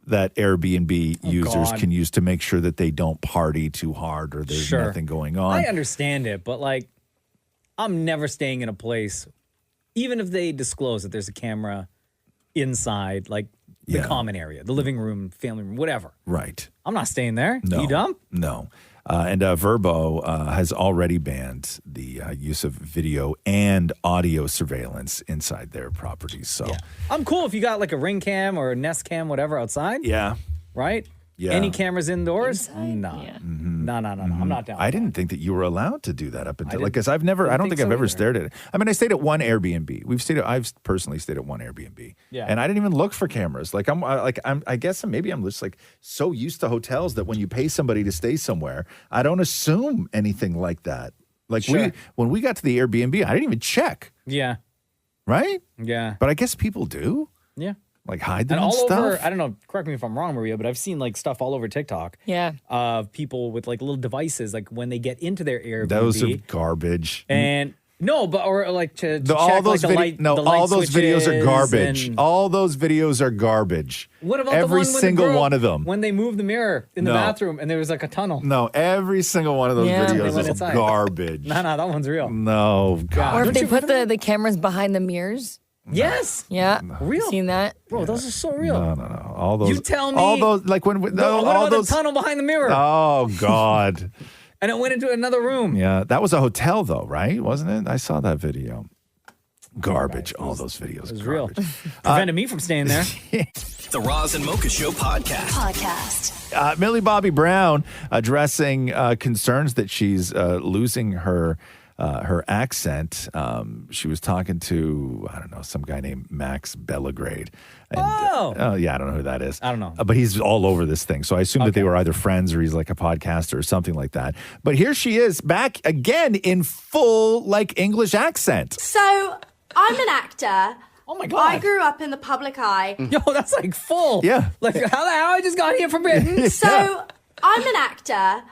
S8: that Airbnb users can use to make sure that they don't party too hard or there's nothing going on.
S9: I understand it, but I'm never staying in a place, even if they disclose that there's a camera inside, the common area, the living room, family room, whatever.
S8: Right.
S9: I'm not staying there.
S8: No.
S9: You dumb?
S8: No. And Verbo has already banned the use of video and audio surveillance inside their properties. So,
S9: I'm cool if you got a Ring cam or a Nest cam, whatever, outside.
S8: Yeah.
S9: Right?
S8: Yeah.
S9: Any cameras indoors? No. No. I'm not down.
S8: I didn't think that you were allowed to do that up until because I don't think I've ever stared at it. I mean, I stayed at one Airbnb. I've personally stayed at one Airbnb.
S9: Yeah.
S8: And I didn't even look for cameras. I guess maybe I'm just so used to hotels that when you pay somebody to stay somewhere, I don't assume anything like that. When we got to the Airbnb, I didn't even check.
S9: Yeah.
S8: Right?
S9: Yeah.
S8: But I guess people do.
S9: Yeah.
S8: Hide them
S9: and
S8: and
S9: all
S8: stuff.
S9: over, I don't know, correct me if I'm wrong, Maria, but I've seen stuff all over TikTok.
S10: Yeah.
S9: Of people with little devices, when they get into their Airbnb.
S8: Those are garbage.
S9: And no, but or to check
S8: all those
S9: the light.
S8: No,
S9: the light
S8: all those videos are garbage.
S9: and-
S8: All those videos are garbage.
S9: What about
S8: every
S9: the one when
S8: single
S9: the girl,
S8: one of them?
S9: when they moved the mirror in the
S8: No.
S9: bathroom and there was a tunnel?
S8: No, every single one of those
S10: Yeah.
S9: They
S8: videos
S9: went
S8: is
S9: inside.
S8: garbage.
S9: No, that one's real.
S8: No, God.
S10: Or if they put the cameras behind the mirrors.
S9: Yes.
S10: Yeah.
S9: Real.
S10: Seen that?
S9: Bro, those are so real.
S8: No. All those.
S9: You tell me.
S8: All those
S9: what
S8: all
S9: about
S8: those.
S9: the tunnel behind the mirror?
S8: Oh God.
S9: And it went into another room.
S8: Yeah, that was a hotel though, right? Wasn't it? I saw that video. Garbage. All those videos.
S9: It was
S8: garbage.
S9: real. Prevented me from staying there.
S1: The Roz and Mocha Show podcast.
S8: Millie Bobby Brown addressing concerns that she's losing her accent. She was talking to, I don't know, some guy named Max Bellegrade. And, yeah, I don't know who that is.
S9: I don't know.
S8: But he's all over this thing. So I assume that they were either friends or he's a podcaster or something like that. But here she is back again in full English accent.
S3: So, I'm an actor.
S9: Oh my God.
S3: I grew up in the public eye.
S9: Yo, that's full.
S8: Yeah.
S9: How the hell I just got here from Britain?
S3: So, I'm an actor.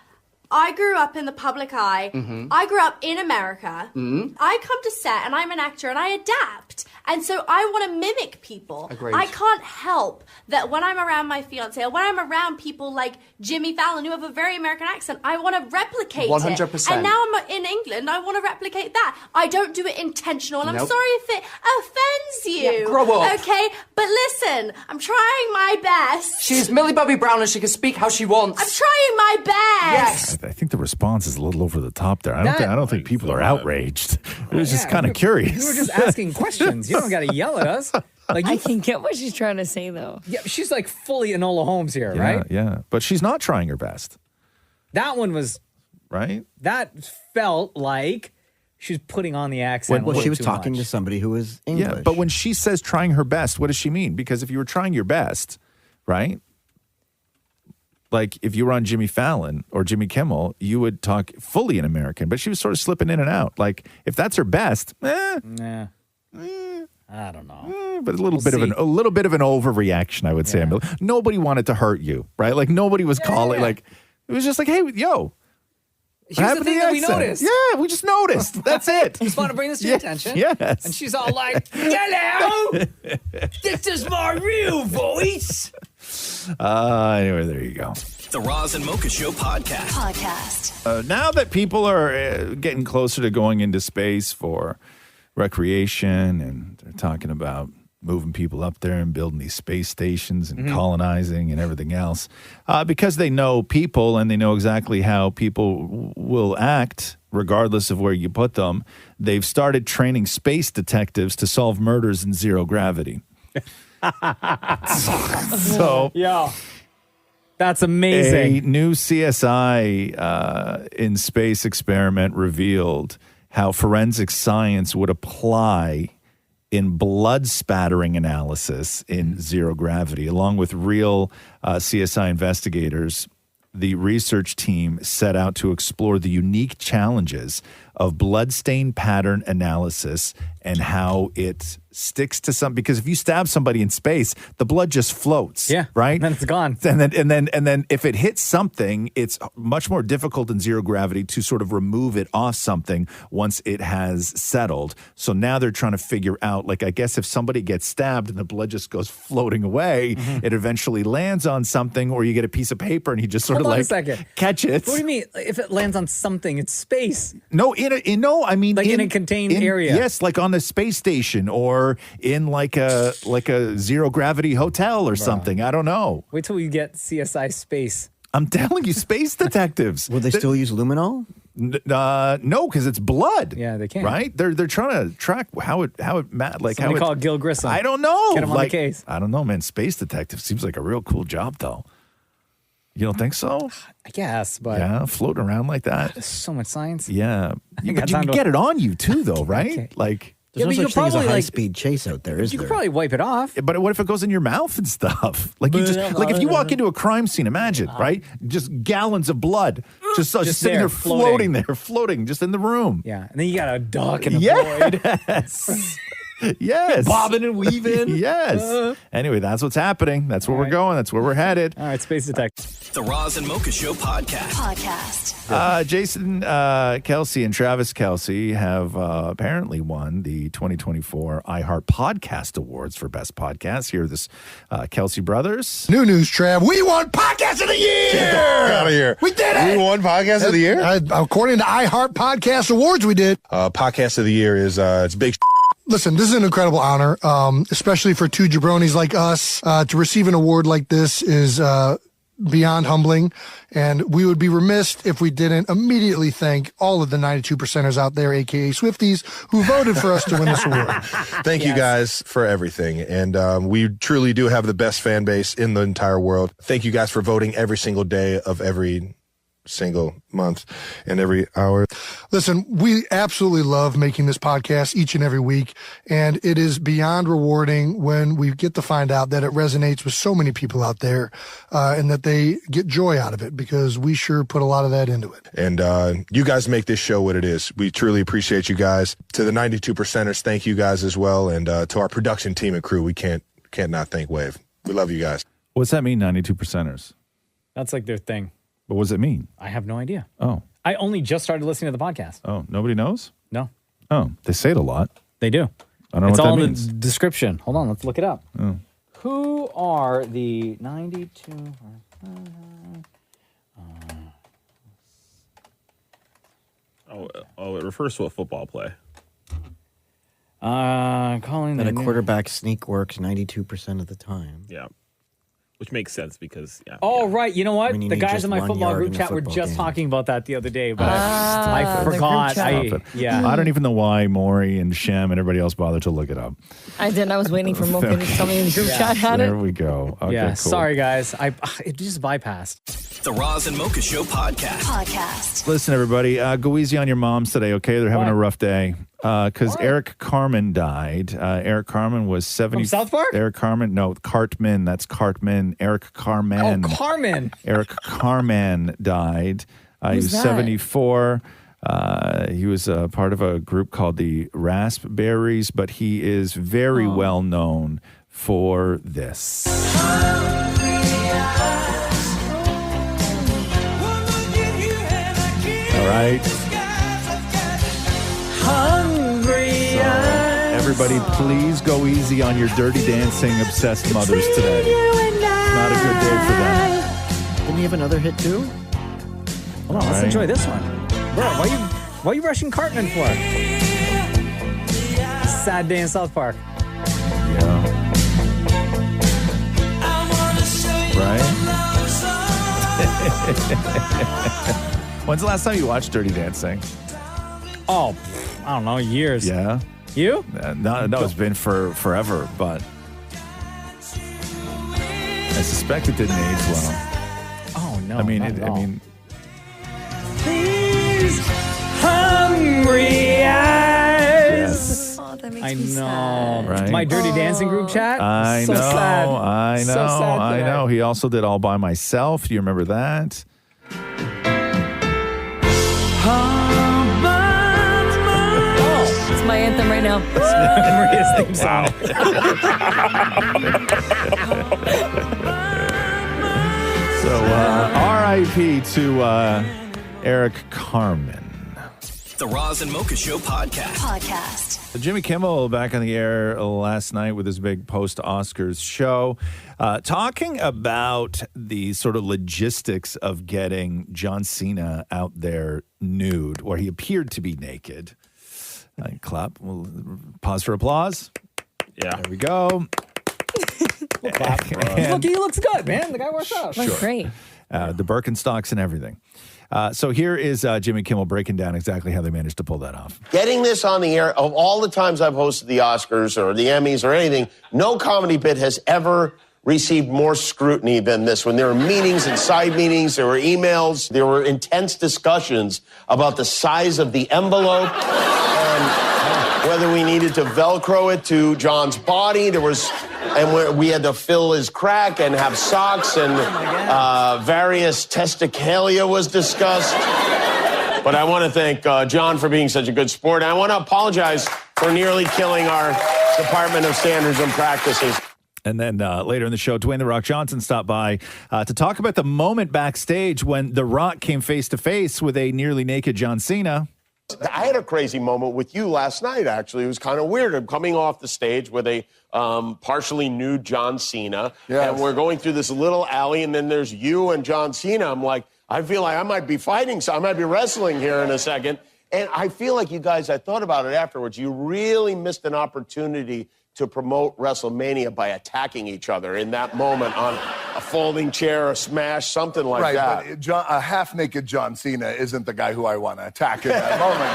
S3: I grew up in the public eye. I grew up in America. I come to set and I'm an actor and I adapt. And so I want to mimic people.
S7: Agreed.
S3: I can't help that when I'm around my fiance or when I'm around people like Jimmy Fallon who have a very American accent, I want to replicate
S7: 100%.
S3: it. And now I'm in England, I want to replicate that. I don't do it intentional. And I'm
S7: Nope.
S3: sorry if it offends you.
S7: Yeah, grow up.
S3: Okay? But listen, I'm trying my best.
S7: She's Millie Bobby Brown and she can speak how she wants.
S3: I'm trying my best.
S8: I think the response is a little over the top there. I don't think people are outraged. It was just kind of curious.
S9: You were just asking questions. You don't got to yell at us.
S10: I can get what she's trying to say, though.
S9: Yeah, she's fully Enola Holmes here,
S8: Yeah,
S9: right?
S8: yeah. But she's not trying her best.
S9: That one was
S8: right.
S9: That felt like she was putting on the accent.
S11: Well,
S9: a
S11: she
S9: little
S11: was
S9: too
S11: talking
S9: much.
S11: to somebody who was English.
S8: Yeah, but when she says trying her best, what does she mean? Because if you were trying your best, right? If you were on Jimmy Fallon or Jimmy Kimmel, you would talk fully in American, but she was sort of slipping in and out. If that's her best,
S9: Nah. I don't know.
S8: but a little bit of an overreaction, I would say. Nobody wanted to hurt you, right? Nobody was calling. It was just hey, yo.
S9: Here's the thing that we noticed.
S8: Yeah, we just noticed. That's it.
S9: Just want to bring this to your attention.
S8: Yes.
S9: And she's all like, hello, this is my real voice.
S8: Anyway, there you go.
S1: The Roz and Mocha Show podcast.
S8: Now that people are getting closer to going into space for recreation and they're talking about moving people up there and building these space stations and colonizing and everything else, because they know people and they know exactly how people will act regardless of where you put them. They've started training space detectives to solve murders in zero gravity. So
S9: yeah, that's amazing.
S8: A new CSI in space experiment revealed how forensic science would apply in blood spattering analysis in zero gravity. Along with real CSI investigators, the research team set out to explore the unique challenges of blood stain pattern analysis and how it sticks to something. Because if you stab somebody in space, the blood just floats.
S9: Yeah,
S8: right.
S9: And then it's gone.
S8: And then if it hits something, it's much more difficult in zero gravity to sort of remove it off something once it has settled. So now they're trying to figure out, like, I guess if somebody gets stabbed and the blood just goes floating away, it eventually lands on something, or you get a piece of paper and you just sort
S9: Hold
S8: of
S9: on
S8: like
S9: a second.
S8: catch it.
S9: What do you mean? If it lands on something, it's space.
S8: No, I mean
S9: like in a contained area.
S8: Yes, like on the space station or in like a zero gravity hotel or something. I don't know.
S9: Wait till we get CSI Space.
S8: I'm telling you, space detectives.
S11: Will they still use luminol?
S8: No, because it's blood.
S9: Yeah, they can't.
S8: Right? They're trying to track how it like
S9: Somebody
S8: how it,
S9: call Gil Grissom.
S8: I don't know.
S9: Get him on
S8: like,
S9: the case.
S8: I don't know, man. Space detective seems like a real cool job, though. You don't think so?
S9: I guess, but
S8: yeah, floating around like that.
S9: There's so much science.
S8: Yeah,
S9: think
S8: but
S9: that's
S8: you can
S9: time to-
S8: get it on you too, though, right?
S9: Okay.
S8: Like.
S11: There's
S9: but
S11: no
S9: you
S11: such
S9: could
S11: thing as a
S9: probably, like-
S11: high-speed chase out there, is
S9: You
S11: there?
S9: could probably wipe it off.
S8: But what if it goes in your mouth and stuff? Like you just like if you walk into a crime scene, imagine, right? Just gallons of blood, just sitting there floating, just in the room.
S9: Yeah, and then you got a duck and a void.
S8: Yes. Yes.
S9: Bobbing and weaving.
S8: Yes. Anyway, that's what's happening. That's where we're going. That's where we're headed.
S9: All right, Space Detective.
S1: The Roz and Mocha Show podcast.
S8: Jason Kelsey and Travis Kelsey have apparently won the 2024 iHeart Podcast Awards for Best Podcast. Here are this Kelsey brothers.
S12: New news, Trav. We won Podcast of the Year!
S13: Get the fuck out of here.
S12: We did it!
S13: We won Podcast of the Year?
S12: According to iHeart Podcast Awards, we did.
S13: Podcast of the Year is it's big.
S12: Listen, this is an incredible honor, especially for two jabronis like us. To receive an award like this is beyond humbling, and we would be remiss if we didn't immediately thank all of the 92%ers out there, aka Swifties, who voted for us to win this award.
S13: Thank you guys for everything. And we truly do have the best fan base in the entire world. Thank you guys for voting every single day of every single month and every hour.
S12: Listen, we absolutely love making this podcast each and every week, and it is beyond rewarding when we get to find out that it resonates with so many people out there, and that they get joy out of it, because we sure put a lot of that into it.
S13: And you guys make this show what it is. We truly appreciate you guys. To the 92%ers, thank you guys as well. And to our production team and crew, we can't not thank Wave. We love you guys.
S8: What's that mean, 92%ers?
S9: That's like their thing.
S8: But what does it mean?
S9: I have no idea.
S8: Oh.
S9: I only just started listening to the podcast.
S8: Oh, nobody knows?
S9: No.
S8: Oh, they say it a lot.
S9: They do.
S8: I don't know
S9: It's
S8: what
S9: all
S8: that
S9: in
S8: means.
S9: the description. Hold on, let's look it up.
S8: Oh.
S9: Who are the 92?
S14: Oh, it refers to a football play.
S9: Calling
S11: That
S9: the
S11: a
S9: new-
S11: quarterback sneak works 92% of the time.
S14: Yeah. Which makes sense because, yeah.
S9: Oh, right. You know what?
S11: When you
S9: The
S11: need
S9: guys
S11: just
S9: in my
S11: 1
S9: football
S11: yard
S9: group
S11: in a
S9: chat were
S11: football
S9: just
S11: game.
S9: talking about that the other day, but
S10: Ah,
S9: I
S10: the group
S9: forgot.
S10: chat.
S9: Yeah.
S8: I don't even know why Maury and Shem and everybody else bothered to look it up.
S10: I didn't. I was waiting for Mocha to tell me in the group chat had
S8: There
S10: it.
S8: we go. Okay,
S9: Yeah,
S8: cool.
S9: sorry guys. It just bypassed.
S1: The Roz and Mocha Show podcast.
S8: Listen, everybody, go easy on your moms today, okay? They're having a rough day. Because Eric Carmen died. Eric Carmen was 70.
S9: From South Park?
S8: Eric Carmen, no, Cartman. That's Cartman. Eric Carmen.
S9: Oh, Carmen.
S8: Eric Carmen died. He
S10: Who's
S8: was
S10: that?
S8: 74. He was part of a group called the Raspberries, but he is very well known for this. All right.
S9: Hungry
S8: Everybody, please go easy on your dirty dancing obsessed mothers today. Not a good day for them.
S11: Didn't he have another hit too?
S9: Hold on, let's
S8: right.
S9: enjoy this one. Bro, why are you rushing Cartman for? Sad day in South Park.
S8: Yeah. right? When's the last time you watched Dirty Dancing?
S9: Oh, I don't know, years.
S8: Yeah.
S9: You?
S8: No, it's been forever, but I suspect it didn't age well.
S9: Oh, no.
S8: I mean,
S9: not at all.
S21: These hungry eyes.
S10: Oh, that makes
S9: I
S10: me
S9: know.
S10: sad.
S8: Right?
S9: My Dirty Dancing group chat?
S8: I
S9: so
S8: know,
S9: sad.
S8: I know,
S9: So sad
S8: I
S9: today.
S8: know. He also did All By Myself. Do you remember that?
S10: Oh, it's my anthem right now.
S9: Maria's theme song.
S8: So, R.I.P. to Eric Carmen.
S1: The Roz and Mocha Show podcast.
S8: Jimmy Kimmel back on the air last night with his big post-Oscars show, talking about the sort of logistics of getting John Cena out there nude, where he appeared to be naked. Clap. We'll pause for applause.
S14: Yeah.
S8: There we go.
S9: Look, he looks good, man. The guy works out.
S10: Looks great.
S8: The Birkenstocks and everything. So here is Jimmy Kimmel breaking down exactly how they managed to pull that off.
S6: Getting this on the air, of all the times I've hosted the Oscars or the Emmys or anything, no comedy bit has ever received more scrutiny than this one. There were meetings and side meetings, there were emails, there were intense discussions about the size of the envelope and whether we needed to Velcro it to John's body. We had to fill his crack and have socks, and various testicalia was discussed. But I want to thank John for being such a good sport. And I want to apologize for nearly killing our Department of Standards and Practices.
S8: And then later in the show, Dwayne "The Rock" Johnson stopped by to talk about the moment backstage when The Rock came face to face with a nearly naked John Cena.
S6: I had a crazy moment with you last night, actually. It was kind of weird. I'm coming off the stage with a partially nude John Cena.
S15: Yes.
S6: And we're going through this little alley, and then there's you and John Cena. I'm like, I feel like I might be fighting, so I might be wrestling here in a second. And I feel like you guys, I thought about it afterwards, you really missed an opportunity to promote WrestleMania by attacking each other in that moment on a folding chair, a smash, something like that.
S15: But a half-naked John Cena isn't the guy who I want to attack in that moment.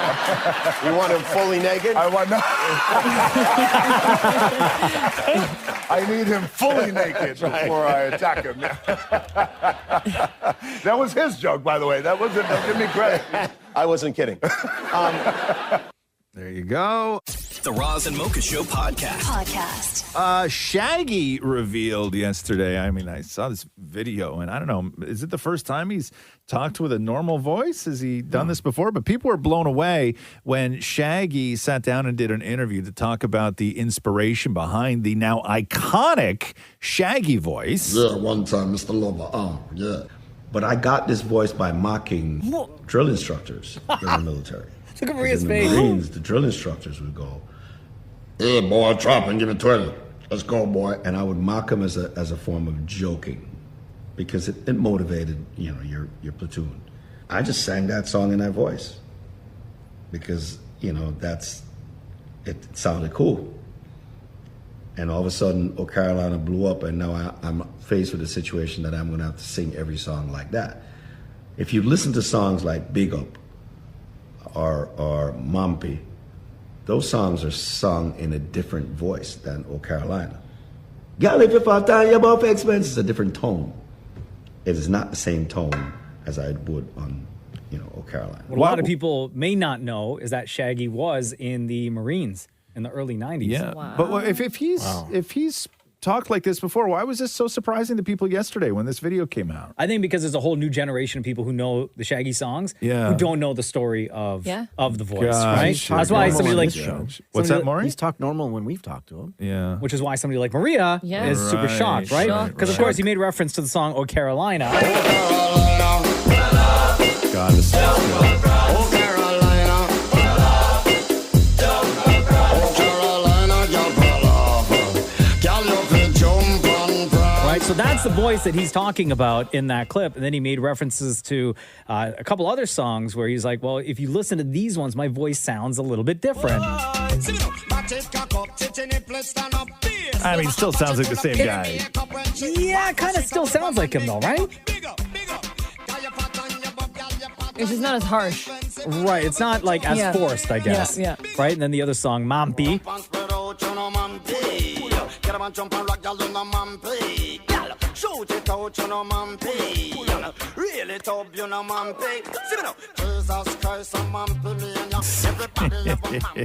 S6: You want him fully naked?
S15: I want I need him fully naked before I attack him. That was his joke, by the way. That wasn't. Don't give me credit.
S6: I wasn't kidding.
S8: There you go.
S1: The Roz and Mocha Show podcast.
S8: Shaggy revealed yesterday. I mean, I saw this video, and I don't know, is it the first time he's talked with a normal voice? Has he done this before? But people were blown away when Shaggy sat down and did an interview to talk about the inspiration behind the now iconic Shaggy voice.
S16: Yeah, one time, Mr. Lover. Yeah. But I got this voice by mocking drill instructors in the military.
S9: Look at Maria's face.
S16: In the Marines, the drill instructors would go, "Hey, boy, drop and give it 20. Let's go, boy." And I would mock them as a form of joking because it motivated, your platoon. I just sang that song in that voice because, it sounded cool. And all of a sudden, "Oh Carolina" blew up, and now I'm faced with a situation that I'm going to have to sing every song like that. If you listen to songs like "Big Up" or "Mompy," those songs are sung in a different voice than "Oh Carolina." "Girl, if you fall down, your both expense" is a different tone. It is not the same tone as I would on, "Oh Carolina."
S9: What a lot of people may not know is that Shaggy was in the Marines in the early 90s.
S8: Yeah, but if he's talked like this before, why was this so surprising to people yesterday when this video came out?
S9: I think because there's a whole new generation of people who know the Shaggy songs, who don't know the story of the voice, right? That's why somebody like
S8: what's that, Maury?
S11: He's talked normal when we've talked to him.
S8: Yeah,
S9: which is why somebody like Maria is super shocked, right? Because of course he made reference to the song "Oh Carolina."
S8: God, this sounds good.
S9: So that's the voice that he's talking about in that clip. And then he made references to a couple other songs where he's like, well, if you listen to these ones, my voice sounds a little bit different.
S8: I mean, still sounds like the same guy.
S9: Yeah, it kind of still sounds like him though, right?
S10: It's just not as harsh.
S9: Right. It's not like as forced, I guess.
S10: Yeah.
S9: Right. And then the other song, Mampi.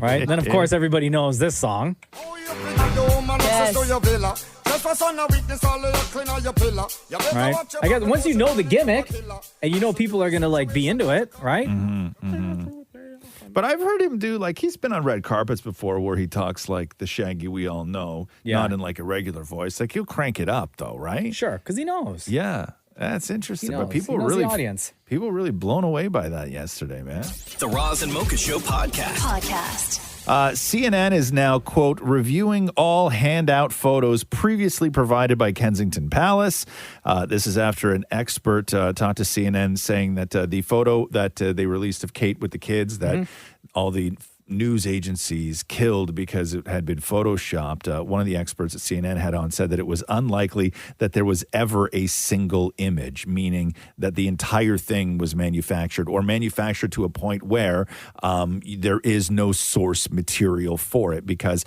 S9: Right. And then, of course, everybody knows this song. Right. I guess once you know the gimmick and you know people are going to like be into it, right?
S8: But I've heard him do, like, he's been on red carpets before where he talks like the Shaggy we all know, not in like a regular voice. Like, he'll crank it up though, right?
S9: Sure, because he knows.
S8: Yeah, that's interesting.
S9: He
S8: But
S9: knows.
S8: people
S9: He knows
S8: really,
S9: the audience.
S8: people were really blown away by that yesterday, man.
S1: The Roz and Mocha Show podcast.
S8: CNN is now, quote, reviewing all handout photos previously provided by Kensington Palace. This is after an expert talked to CNN saying that the photo that they released of Kate with the kids, that all the news agencies killed because it had been photoshopped. One of the experts at CNN had on said that it was unlikely that there was ever a single image, meaning that the entire thing was manufactured or manufactured to a point where there is no source material for it, because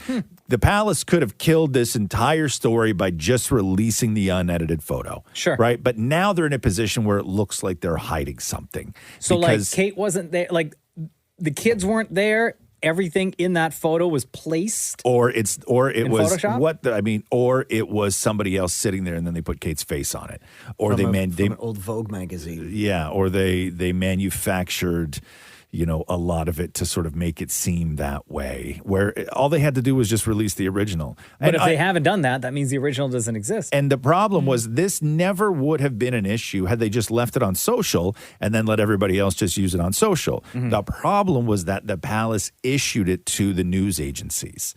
S8: the palace could have killed this entire story by just releasing the unedited photo.
S9: Sure.
S8: Right? But now they're in a position where it looks like they're hiding something.
S9: So like Kate wasn't there, like the kids weren't there. Everything in that photo was placed,
S8: or it was
S9: Photoshop?
S8: Or it was somebody else sitting there, and then they put Kate's face on it, or
S11: From
S8: they
S11: an old Vogue magazine.
S8: yeah, or they manufactured, a lot of it to sort of make it seem that way, where all they had to do was just release the original.
S9: But if they haven't done that, that means the original doesn't exist.
S8: And the problem was this never would have been an issue had they just left it on social and then let everybody else just use it on social. The problem was that the palace issued it to the news agencies.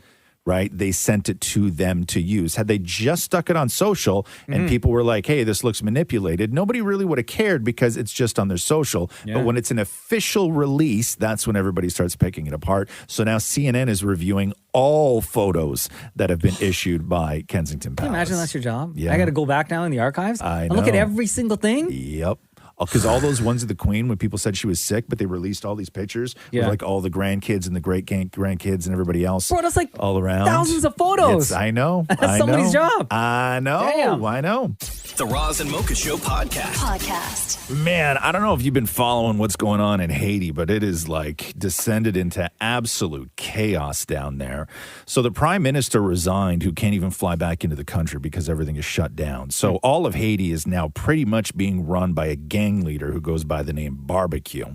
S8: Right? They sent it to them to use. Had they just stuck it on social and people were like, hey, this looks manipulated, nobody really would have cared because it's just on their social.
S9: Yeah.
S8: But when it's an official release, that's when everybody starts picking it apart. So now CNN is reviewing all photos that have been issued by Kensington Palace.
S9: Can you imagine that's your job?
S8: Yeah.
S9: I got to go back now in the archives and look
S8: know.
S9: at every single thing?
S8: Yep. Because all those ones of the Queen, when people said she was sick, but they released all these pictures with like all the grandkids and the great grandkids and everybody else.
S9: Bro, that's like
S8: all around.
S9: thousands of photos.
S8: I know.
S9: That's somebody's job.
S8: I know.
S9: Damn.
S8: I know.
S1: The Roz and Mocha Show podcast.
S8: Man, I don't know if you've been following what's going on in Haiti, but it is like descended into absolute chaos down there. So the prime minister resigned, who can't even fly back into the country because everything is shut down. So all of Haiti is now pretty much being run by a gang leader who goes by the name Barbecue.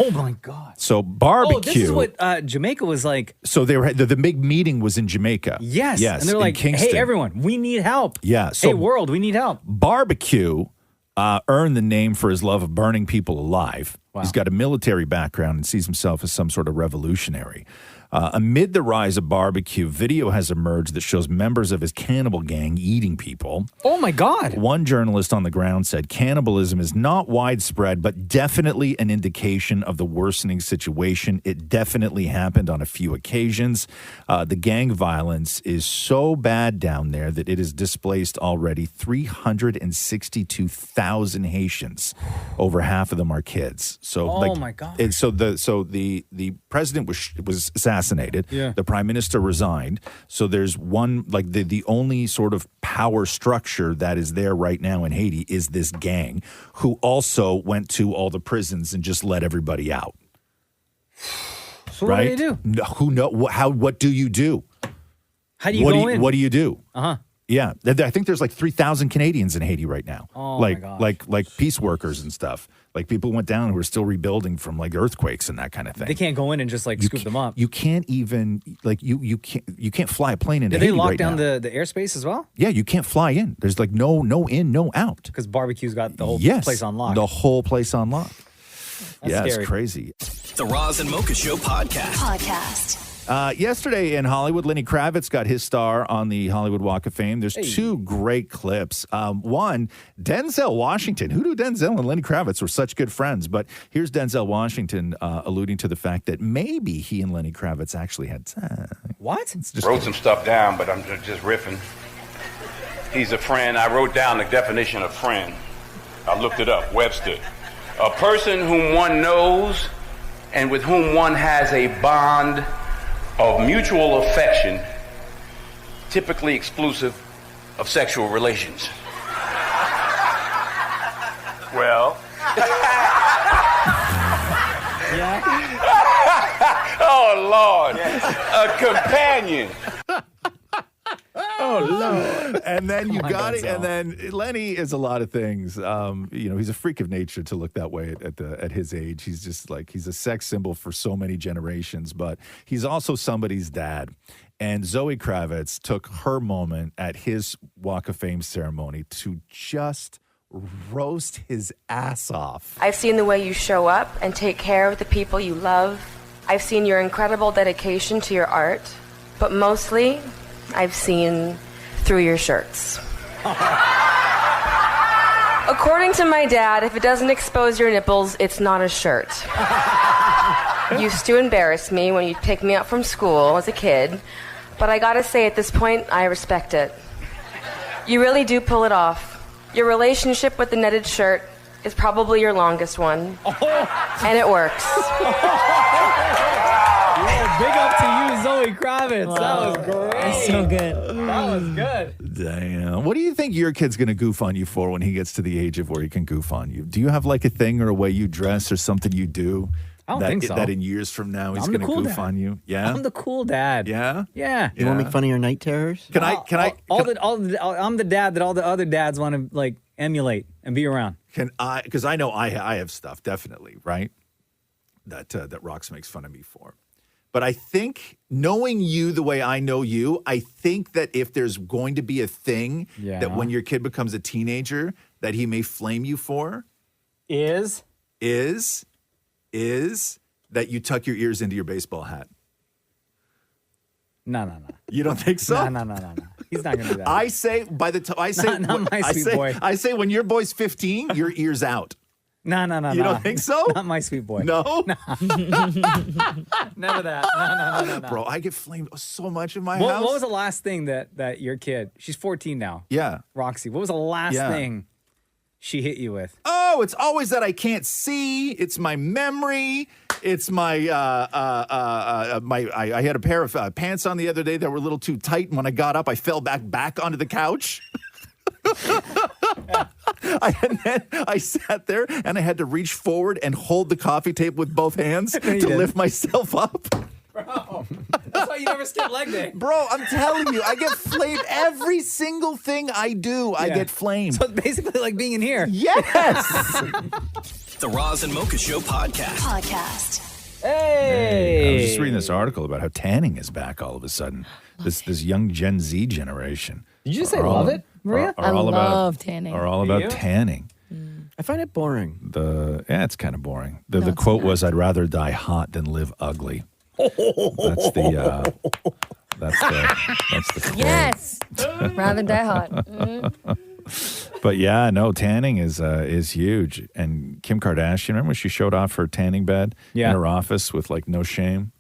S9: Oh my God.
S8: So Barbecue.
S9: Oh, this is what Jamaica was like.
S8: So they were the big meeting was in Jamaica.
S9: Yes.
S8: Yes.
S9: And they're
S8: in
S9: like,
S8: Kingston.
S9: hey, everyone, we need help.
S8: Yeah. So
S9: hey, world, we need help.
S8: Barbecue earned the name for his love of burning people alive.
S9: Wow.
S8: He's got a military background and sees himself as some sort of revolutionary. Amid the rise of Barbecue, video has emerged that shows members of his cannibal gang eating people.
S9: Oh, my God.
S8: One journalist on the ground said cannibalism is not widespread, but definitely an indication of the worsening situation. It definitely happened on a few occasions. The gang violence is so bad down there that it has displaced already 362,000 Haitians. Over half of them are kids. So,
S9: my God.
S8: And so the president was assassinated.
S9: Yeah.
S8: The prime minister resigned. So there's one, like the only sort of power structure that is there right now in Haiti is this gang, who also went to all the prisons and just let everybody out.
S9: So
S8: right?
S9: what do you do?
S8: No, what do you do?
S9: How do you go in?
S8: What do you do?
S9: Uh-huh.
S8: Yeah. I think there's like 3,000 Canadians in Haiti right now.
S9: Oh,
S8: like,
S9: my gosh.
S8: like peace workers and stuff. Like people went down who are still rebuilding from like earthquakes and that kind of thing.
S9: They can't go in and just like scoop them up.
S8: You can't even like you can't fly a plane into
S9: Did they
S8: Haiti
S9: lock
S8: right
S9: down
S8: now.
S9: the airspace as well?
S8: Yeah, you can't fly in. There's like no in, no out.
S9: Because Barbecue's got the whole place on lock.
S8: The whole place on lock.
S9: That's
S8: yeah,
S9: scary.
S8: it's crazy.
S1: The Roz and Mocha Show podcast.
S8: Yesterday in Hollywood, Lenny Kravitz got his star on the Hollywood Walk of Fame. There's two great clips. One, Denzel Washington. Who knew Denzel and Lenny Kravitz were such good friends? But here's Denzel Washington alluding to the fact that maybe he and Lenny Kravitz actually had sex.
S9: What?
S17: Wrote some stuff down, but I'm just riffing. He's a friend. I wrote down the definition of friend. I looked it up, Webster. A person whom one knows and with whom one has a bond of mutual affection, typically exclusive of sexual relations. Well. Oh, Lord. A companion.
S8: Oh, Lord. And then you got it. And then Lenny is a lot of things. He's a freak of nature to look that way at his age. He's just like, he's a sex symbol for so many generations, but he's also somebody's dad. And Zoe Kravitz took her moment at his Walk of Fame ceremony to just roast his ass off.
S19: I've seen the way you show up and take care of the people you love. I've seen your incredible dedication to your art, but mostly I've seen through your shirts. According to my dad, if it doesn't expose your nipples, it's not a shirt. Used to embarrass me when you'd pick me up from school as a kid, but I gotta say at this point, I respect it. You really do pull it off. Your relationship with the netted shirt is probably your longest one, and it works.
S9: Big up to you, Zoe Kravitz.
S10: Wow.
S9: That was great.
S10: That's so good.
S9: That was good.
S8: Damn. What do you think your kid's going to goof on you for when he gets to the age of where he can goof on you? Do you have like a thing or a way you dress or something you do?
S9: I don't think so.
S8: That in years from now he's going to goof on you? Yeah?
S9: I'm the cool dad.
S8: Yeah?
S9: Yeah.
S11: You want to make fun of your night terrors?
S9: I'm the dad that all the other dads want to like emulate and be around.
S8: Because I know I have stuff, definitely, right? That Rox makes fun of me for. But I think, knowing you the way I know you, I think that if there's going to be a thing that when your kid becomes a teenager that he may flame you for
S9: is
S8: that you tuck your ears into your baseball hat.
S9: No.
S8: You don't think so?
S9: No. He's not going to do that.
S8: I say
S9: Not my sweet boy.
S8: I say when your boy's 15, your ear's out.
S9: No.
S8: You don't think so?
S9: Not my sweet boy.
S8: No?
S9: Never that. No.
S8: Bro, I get flamed so much in my
S9: What
S8: house.
S9: was the last thing that your kid, she's 14 now.
S8: Yeah.
S9: Roxy, what was the last thing she hit you with?
S8: Oh, it's always that I can't see. It's my memory. It's my I had a pair of pants on the other day that were a little too tight, and when I got up, I fell back onto the couch. And then I sat there and I had to reach forward and hold the coffee table with both hands to lift myself up.
S9: Bro, that's why you never skip leg day.
S8: Bro, I'm telling you, I get flamed. Every single thing I do, I get flamed.
S9: So it's basically like being in here.
S8: Yes.
S1: The Roz and Mocha Show podcast.
S9: Hey.
S8: I was just reading this article about how tanning is back all of a sudden. This young Gen Z generation.
S9: Did you just say love it, Maria?
S10: I love tanning.
S8: Are all about tanning.
S11: I find it boring.
S8: It's kind of boring. The quote was, "I'd rather die hot than live ugly." That's the quote.
S10: Yes. Rather die hot.
S8: But yeah, no, tanning is huge. And Kim Kardashian, remember when she showed off her tanning bed in her office with like no shame?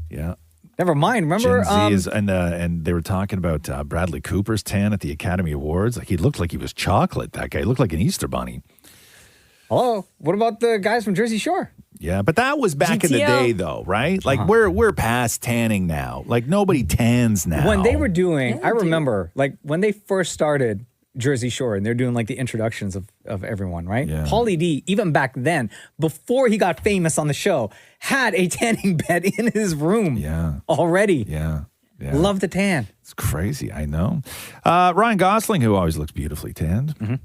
S8: Yeah.
S9: Never mind. Remember,
S8: Gen Z is, and they were talking about Bradley Cooper's tan at the Academy Awards. Like he looked like he was chocolate. That guy looked like an Easter bunny.
S9: Hello. What about the guys from Jersey Shore?
S8: Yeah, but that was back in the day, though, right? Like we're past tanning now. Like nobody tans now.
S9: When they were doing, I remember, like when they first started Jersey Shore, and they're doing like the introductions of everyone, right? Yeah. Pauly D, even back then, before he got famous on the show, had a tanning bed in his room.
S8: Yeah.
S9: Already.
S8: Yeah.
S9: Love the tan.
S8: It's crazy, I know. Ryan Gosling, who always looks beautifully tanned,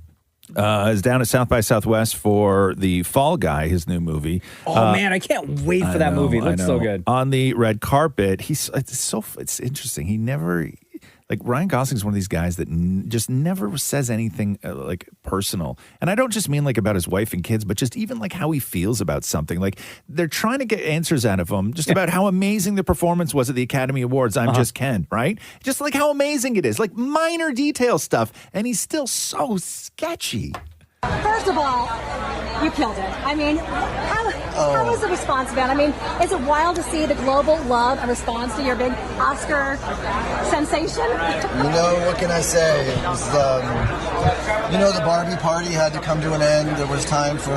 S8: is down at South by Southwest for the Fall Guy, his new movie.
S9: Oh man, I can't wait for that movie. It looks so good.
S8: On the red carpet, it's interesting. He never, Like Ryan Gosling's one of these guys that just never says anything like personal. And I don't just mean like about his wife and kids, but just even like how he feels about something. Like they're trying to get answers out of him just about how amazing the performance was at the Academy Awards. I'm just Ken, right? Just like how amazing it is, like minor detail stuff. And he's still so sketchy.
S4: First of all, you killed it. I mean, how was the response been? I mean, is it wild to see the global love and response to your big Oscar sensation?
S23: You know, what can I say? It was, the Barbie party had to come to an end. There was time for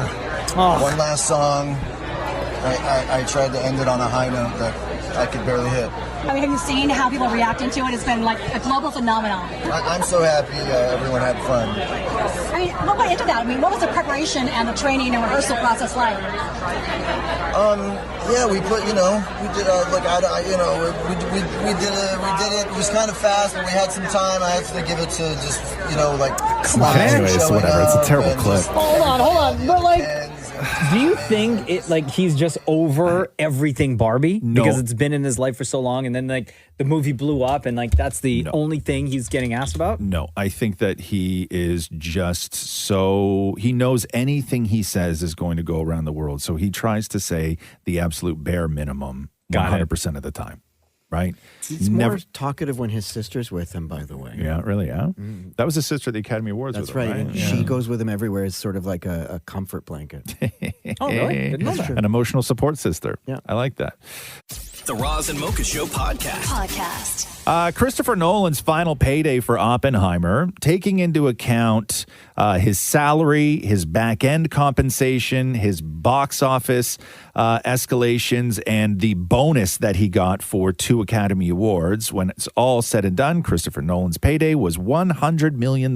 S23: one last song. I tried to end it on a high note that I could barely hit.
S4: I mean, have you seen how people are reacting to it? It's been like a global phenomenon.
S23: I'm so happy everyone had fun.
S4: I mean, what went into that? I mean, what was the preparation and the training and rehearsal process like?
S23: Yeah, we put, we did, we did it. It was kind of fast, but we had some time. I had to give it to just,
S8: Anyways, whatever. It's a terrible clip.
S9: Hold on. But like, do you think it like he's just over everything Barbie because it's been in his life for so long, and then like the movie blew up, and like that's the only thing he's getting asked about?
S8: No, I think that he is just so he knows anything he says is going to go around the world, so he tries to say the absolute bare minimum 100% of the time. Right?
S11: He's more talkative when his sister's with him, by the way.
S8: Yeah, really, yeah? That was his sister at the Academy Awards
S11: That's
S8: with him,
S11: right. And
S8: Yeah.
S11: she goes with him everywhere. It's sort of like a comfort blanket.
S8: Oh, really? Didn't know that. An emotional support sister.
S11: Yeah.
S8: I like that.
S1: The Roz and Mocha Show podcast.
S8: Christopher Nolan's final payday for Oppenheimer, taking into account his salary, his back-end compensation, his box office escalations, and the bonus that he got for 2 Academy Awards. When it's all said and done, Christopher Nolan's payday was $100 million.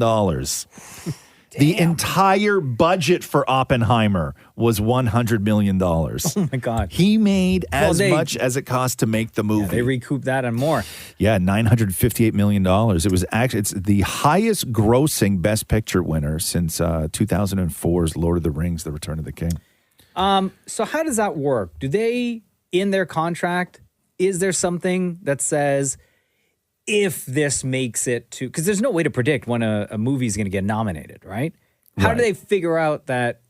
S8: The entire budget for Oppenheimer was $100 million. Oh,
S9: my God.
S8: He made as much as it cost to make the movie.
S9: Yeah, they recouped that and more.
S8: Yeah, $958 million. It was actually, it's the highest grossing Best Picture winner since 2004's Lord of the Rings, The Return of the King.
S9: So how does that work? Do they, in their contract, is there something that says if this makes it to, because there's no way to predict when a movie is going to get nominated, right? How do they figure out that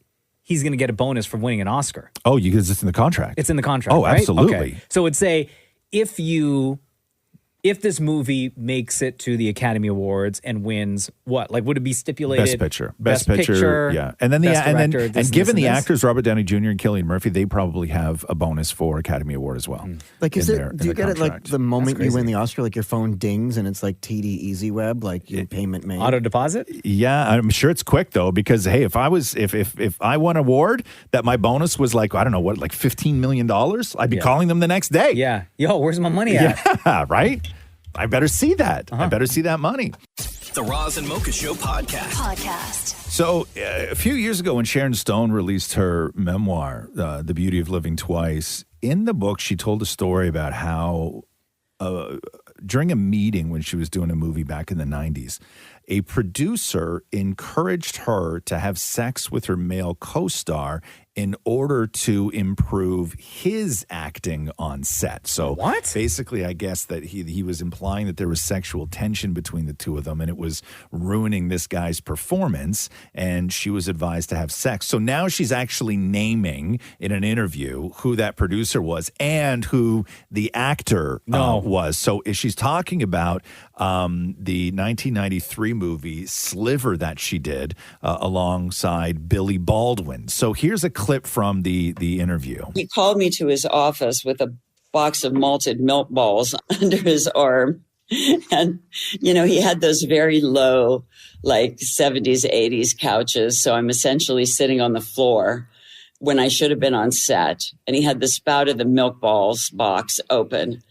S9: he's going to get a bonus for winning an Oscar?
S8: Oh, because it's in the contract.
S9: It's in the contract,
S8: Oh,
S9: right?
S8: absolutely.
S9: Okay. So it'd say if this movie makes it to the Academy Awards and wins, what? Like, would it be stipulated?
S8: Best Picture. Best Picture, yeah. And then given the actors, Robert Downey Jr. and Cillian Murphy, they probably have a bonus for Academy Award as well.
S11: Like, do you get it like the moment you win the Oscar, like your phone dings and it's like TD Easy Web, like your payment made?
S9: Auto deposit?
S8: Yeah, I'm sure it's quick though, because hey, if I won an award that my bonus was like, I don't know what, like $15 million, I'd be calling them the next day.
S9: Yeah. Yo, where's my money at?
S8: Yeah, right? I better see that. I better see that money.
S1: The Roz and Mocha Show podcast.
S8: So a few years ago when Sharon Stone released her memoir, The Beauty of Living Twice, in the book she told a story about how during a meeting when she was doing a movie back in the 90s, a producer encouraged her to have sex with her male co-star in order to improve his acting on set. So basically, I guess that he was implying that there was sexual tension between the two of them and it was ruining this guy's performance, and she was advised to have sex. So now she's actually naming in an interview who that producer was and who the actor was. So she's talking about the 1993 movie Sliver that she did alongside Billy Baldwin. So here's a clip from the interview.
S18: He called me to his office with a box of malted milk balls under his arm. And, he had those very low, like 70s, 80s couches. So I'm essentially sitting on the floor when I should have been on set. And he had the spout of the milk balls box open.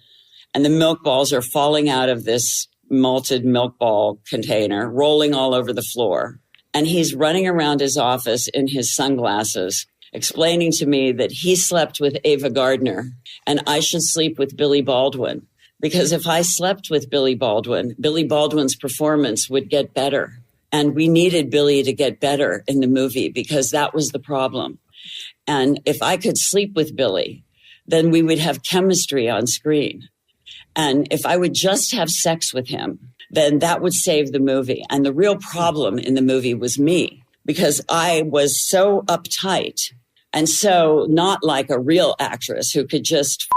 S18: And the milk balls are falling out of this malted milk ball container, rolling all over the floor. And he's running around his office in his sunglasses, explaining to me that he slept with Ava Gardner and I should sleep with Billy Baldwin. Because if I slept with Billy Baldwin's performance would get better. And we needed Billy to get better in the movie because that was the problem. And if I could sleep with Billy, then we would have chemistry on screen. And if I would just have sex with him, then that would save the movie. And the real problem in the movie was me, because I was so uptight and so not like a real actress who could just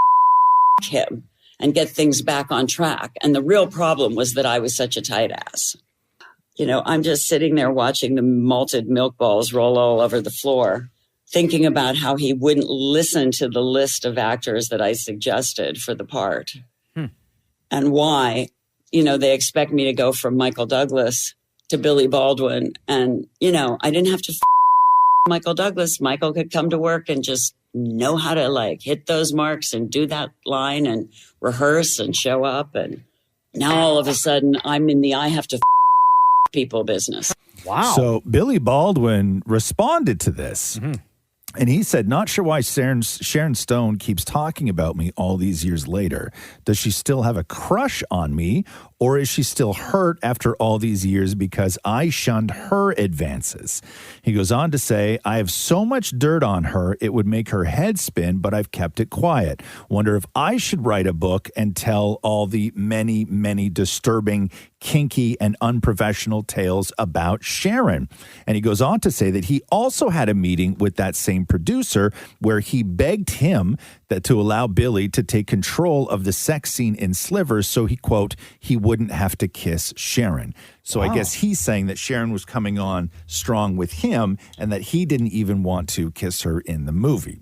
S18: him and get things back on track. And the real problem was that I was such a tight ass. You know, I'm just sitting there watching the malted milk balls roll all over the floor, thinking about how he wouldn't listen to the list of actors that I suggested for the part. And why, you know, they expect me to go from Michael Douglas to Billy Baldwin. And, you know, I didn't have to Michael Douglas. Michael could come to work and just know how to like hit those marks and do that line and rehearse and show up. And now all of a sudden I'm in the I have to people business.
S9: Wow.
S8: So Billy Baldwin responded to this. And he said, not sure why Sharon Stone keeps talking about me all these years later. Does she still have a crush on me, or is she still hurt after all these years because I shunned her advances? He goes on to say, I have so much dirt on her, it would make her head spin, but I've kept it quiet. Wonder if I should write a book and tell all the many, many disturbing, kinky, and unprofessional tales about Sharon. And he goes on to say that he also had a meeting with that same producer where he begged him that to allow Billy to take control of the sex scene in Slivers so he, quote, he wouldn't have to kiss Sharon. So I guess he's saying that Sharon was coming on strong with him and that he didn't even want to kiss her in the movie.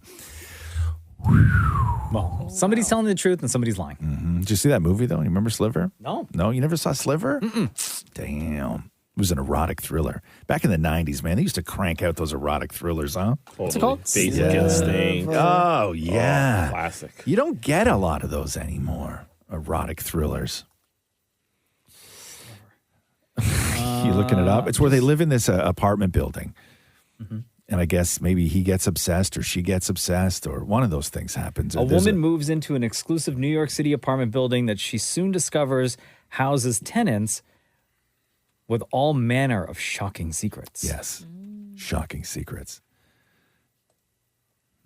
S9: Well, somebody's telling the truth and somebody's lying.
S8: Did you see that movie, though? You remember Sliver?
S9: No.
S8: No, you never saw Sliver? Damn. It was an erotic thriller. Back in the 90s, man, they used to crank out those erotic thrillers, huh?
S14: What's it called? Basic Instinct.
S8: Oh, yeah.
S14: Oh, classic.
S8: You don't get a lot of those anymore, erotic thrillers. You looking it up? It's where they live in this apartment building. And I guess maybe he gets obsessed or she gets obsessed or one of those things happens.
S9: A woman moves into an exclusive New York City apartment building that she soon discovers houses tenants with all manner of shocking secrets.
S8: Yes. Shocking secrets.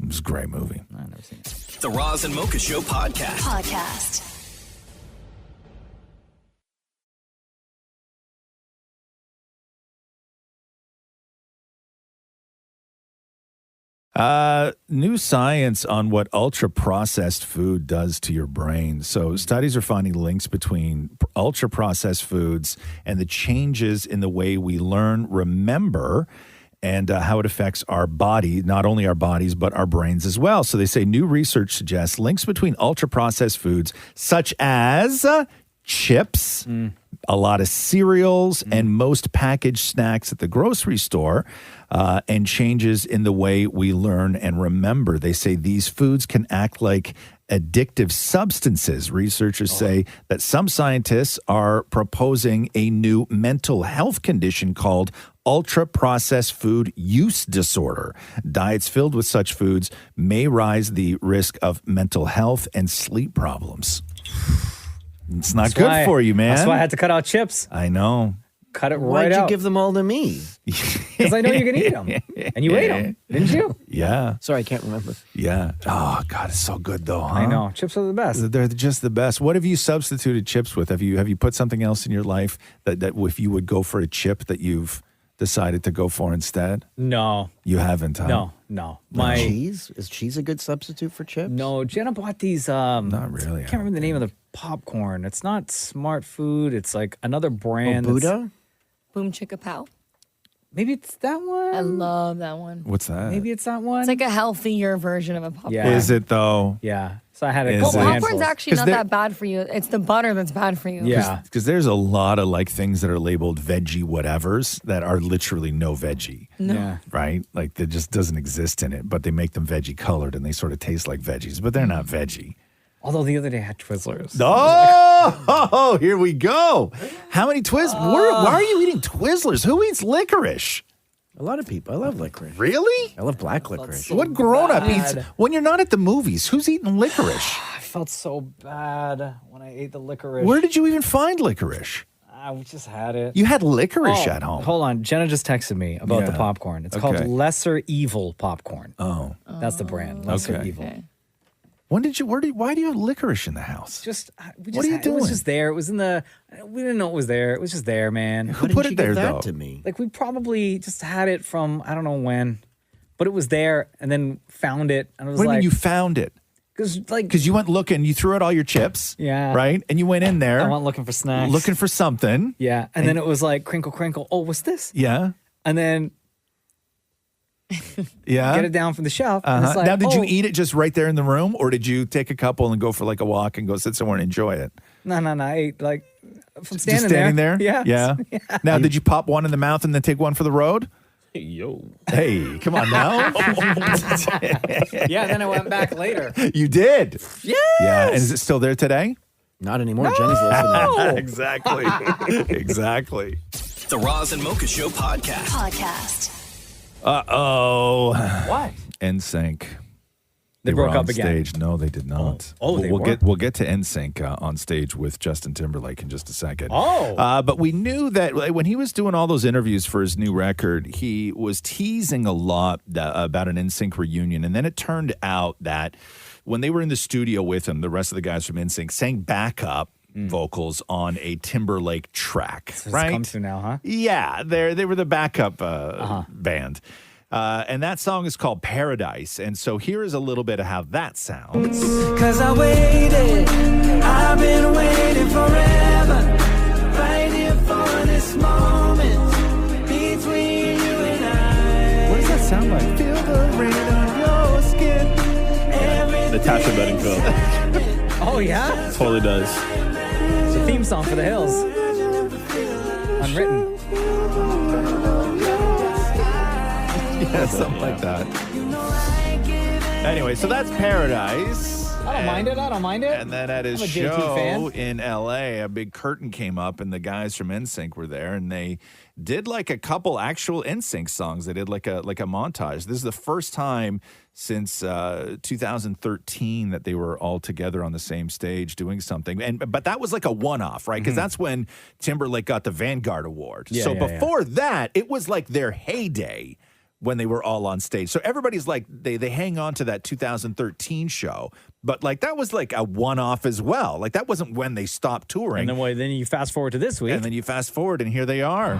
S8: It was a great movie.
S9: I've never seen it.
S1: The Roz and Mocha Show podcast.
S8: New science on what ultra-processed food does to your brain. So studies are finding links between ultra-processed foods and the changes in the way we learn, remember, and how it affects our body, not only our bodies, but our brains as well. So they say new research suggests links between ultra-processed foods such as chips, a lot of cereals, and most packaged snacks at the grocery store, and changes in the way we learn and remember. They say these foods can act like addictive substances. Researchers say that some scientists are proposing a new mental health condition called ultra-processed food use disorder. Diets filled with such foods may rise the risk of mental health and sleep problems. It's not good for you, man.
S9: That's why I had to cut out chips.
S8: I know.
S9: Cut it
S11: Why'd
S9: right out.
S11: you give them all to me?
S9: Because I know you're going to eat them. And you ate them, didn't you?
S8: Yeah.
S11: Sorry, I can't remember.
S8: Yeah. Oh, God, it's so good, though, huh?
S9: I know. Chips are the best.
S8: They're just the best. What have you substituted chips with? Have you put something else in your life that if you would go for a chip that you've decided to go for instead?
S9: No.
S8: You haven't, huh?
S9: No.
S11: Cheese? Is cheese a good substitute for chips?
S9: No, Jenna bought these.
S8: Not really.
S9: I can't remember the name of the popcorn. It's not Smart Food. It's like another brand.
S11: Buddha?
S10: Boom Chicka Pow.
S9: Maybe it's that one.
S10: I love that one.
S8: What's that?
S9: Maybe it's that one.
S10: It's like a healthier version of a popcorn.
S9: Yeah.
S8: Is it, though?
S9: Yeah. So I had a
S8: Is
S9: couple
S8: it?
S9: handfuls.
S10: Popcorn's actually not that bad for you. It's the butter that's bad for you.
S9: Yeah.
S8: Because there's a lot of like things that are labeled veggie whatevers that are literally no veggie.
S10: No.
S9: Yeah.
S8: Right? Like that just doesn't exist in it, but they make them veggie colored and they sort of taste like veggies, but they're not veggie.
S9: Although the other day I had Twizzlers.
S8: Oh, here we go. How many Twizzlers? Why are you eating Twizzlers? Who eats licorice?
S11: A lot of people. I love licorice.
S8: Really?
S11: I love black licorice.
S8: What grown-up eats? When you're not at the movies, who's eating licorice?
S9: I felt so bad when I ate the licorice.
S8: Where did you even find licorice?
S9: I just had it.
S8: You had licorice at home.
S9: Hold on. Jenna just texted me about the popcorn. It's called
S8: Okay.
S9: Lesser Evil Popcorn.
S8: Oh.
S9: That's the brand. Lesser
S8: Okay.
S9: Evil.
S8: Why do you have licorice in the house?
S9: What are you doing? It was just there. It was in the. We didn't know it was there. It was just there, man.
S8: Who put it there, though?
S11: To me.
S9: Like we probably just had it from I don't know when, but it was there, and then found it, and it was
S8: What do you
S9: like
S8: mean you found it? Because you went looking, you threw out all your chips.
S9: Yeah.
S8: Right? And you went in there.
S9: I went looking for snacks.
S8: Looking for something.
S9: Yeah. And then it was like crinkle, crinkle. Oh, what's this?
S8: Yeah.
S9: And then
S8: Yeah.
S9: get it down from the shelf. And it's like,
S8: now, did you
S9: oh.
S8: eat it just right there in the room, or did you take a couple and go for like a walk and go sit somewhere and enjoy it?
S9: No. I ate like from
S8: Just standing there?
S9: Yeah.
S8: Yeah. Now, did you pop one in the mouth and then take one for the road?
S14: Hey, yo.
S8: Hey, come on now.
S9: Yeah, then I went back later.
S8: You did.
S9: Yes.
S8: Yeah. And is it still there today?
S11: Not anymore. Jenny's listening.
S8: Exactly. Exactly.
S1: The Roz and Mocha Show podcast.
S8: Uh-oh.
S9: What?
S8: NSYNC.
S9: They broke
S8: were
S9: up
S8: on
S9: again.
S8: Stage. No, they did not.
S9: They
S8: we'll
S9: were?
S8: we'll get to NSYNC on stage with Justin Timberlake in just a second.
S9: Oh.
S8: But we knew that when he was doing all those interviews for his new record, he was teasing a lot about an NSYNC reunion, and then it turned out that when they were in the studio with him, the rest of the guys from NSYNC sang backup vocals on a Timberlake track.
S9: So
S8: right?
S9: It's come to now, huh?
S8: Yeah, they were the backup band. And that song is called Paradise. And so here is a little bit of how that sounds.
S21: Cause I waited, I've been waiting forever, right here for this moment, between you and I.
S8: What does that sound like? Feel the rain on your skin.
S14: Natasha Bedingfield.
S9: Oh, yeah?
S14: Totally does.
S9: It's a theme song for the Hills. Unwritten.
S8: Yeah, something like that. Anyway, so that's Paradise.
S9: I don't mind it.
S8: And then at his
S9: I'm a JT
S8: show
S9: fan.
S8: in LA, a big curtain came up and the guys from NSYNC were there and they did like a couple actual NSYNC songs. They did like a montage. This is the first time since 2013 that they were all together on the same stage doing something. But that was like a one-off, right? Because that's when Timberlake got the Vanguard Award. So before that, it was like their heyday when they were all on stage. So everybody's like, they hang on to that 2013 show, but like that was like a one-off as well. Like that wasn't when they stopped touring.
S9: And then you fast forward to this week.
S8: And then you fast forward and here they are.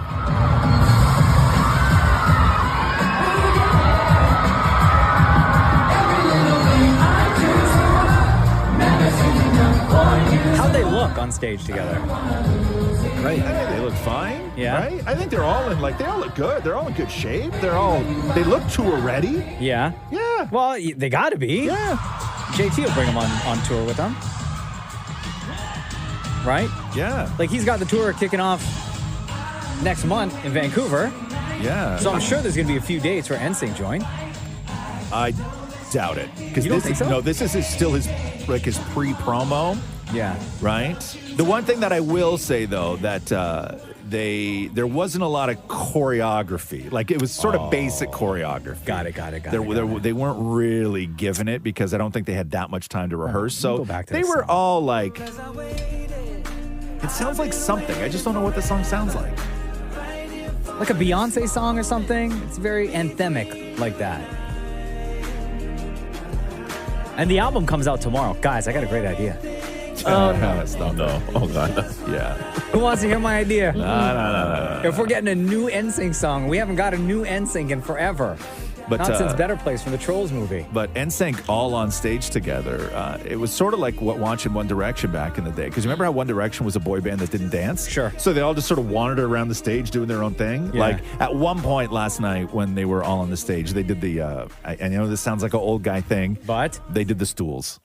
S9: How'd they look on stage together?
S8: Right. I think they look fine.
S9: Yeah.
S8: Right? I think they all look good. They're all in good shape. They look tour ready.
S9: Yeah.
S8: Yeah.
S9: Well, they got to be.
S8: Yeah.
S9: JT will bring them on tour with them. Right?
S8: Yeah.
S9: Like he's got the tour kicking off next month in Vancouver.
S8: Yeah.
S9: So I'm sure there's going to be a few dates where NSYNC join.
S8: I doubt it. Because
S9: You don't think so?
S8: No, this is still his pre-promo.
S9: Yeah.
S8: Right? The one thing that I will say, though, that there wasn't a lot of choreography. Like, it was sort of basic choreography.
S9: Got it.
S8: They weren't really giving it because I don't think they had that much time to rehearse. So
S9: go back to
S8: they
S9: this
S8: were
S9: song.
S8: all like, it sounds like something. I just don't know what the song sounds like.
S9: Like a Beyonce song or something. It's very anthemic like that. And the album comes out tomorrow. Guys, I got a great idea.
S14: Oh, no. Oh, God.
S8: Yeah.
S9: Who wants to hear my idea?
S8: No.
S9: If we're getting a new NSYNC song, we haven't got a new NSYNC in forever.
S8: But,
S9: Not since Better Place from the Trolls movie.
S8: But NSYNC all on stage together. It was sort of like watching One Direction back in the day. Because remember how One Direction was a boy band that didn't dance?
S9: Sure.
S8: So they all just sort of wandered around the stage doing their own thing.
S9: Yeah.
S8: Like at one point last night when they were all on the stage, they did the, I know this sounds like an old guy thing.
S9: But?
S8: They did the stools.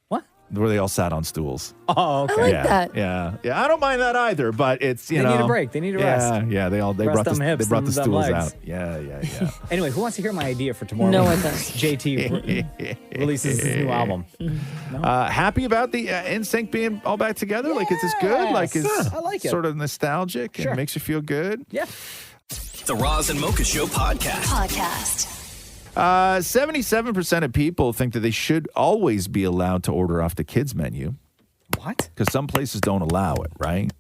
S9: What?
S8: Where they all sat on stools.
S9: Oh, okay.
S10: I like that.
S8: Yeah. I don't mind that either, but it's, you
S9: They
S8: know.
S9: need a break. They need a rest.
S8: Yeah. They
S9: Rest
S8: brought
S9: them hips,
S8: they brought the
S9: them
S8: stools
S9: legs.
S8: out. Yeah.
S9: Anyway, who wants to hear my idea for tomorrow?
S10: No one does.
S9: JT releases his new album.
S8: Happy about the NSYNC being all back together? Like, is this good? Like, is
S9: I like it.
S8: sort of nostalgic
S9: Sure.
S8: and makes you feel good?
S9: Yeah.
S1: The Roz and Mocha Show podcast.
S8: 77% of people think that they should always be allowed to order off the kids menu.
S9: What?
S8: Because some places don't allow it, right?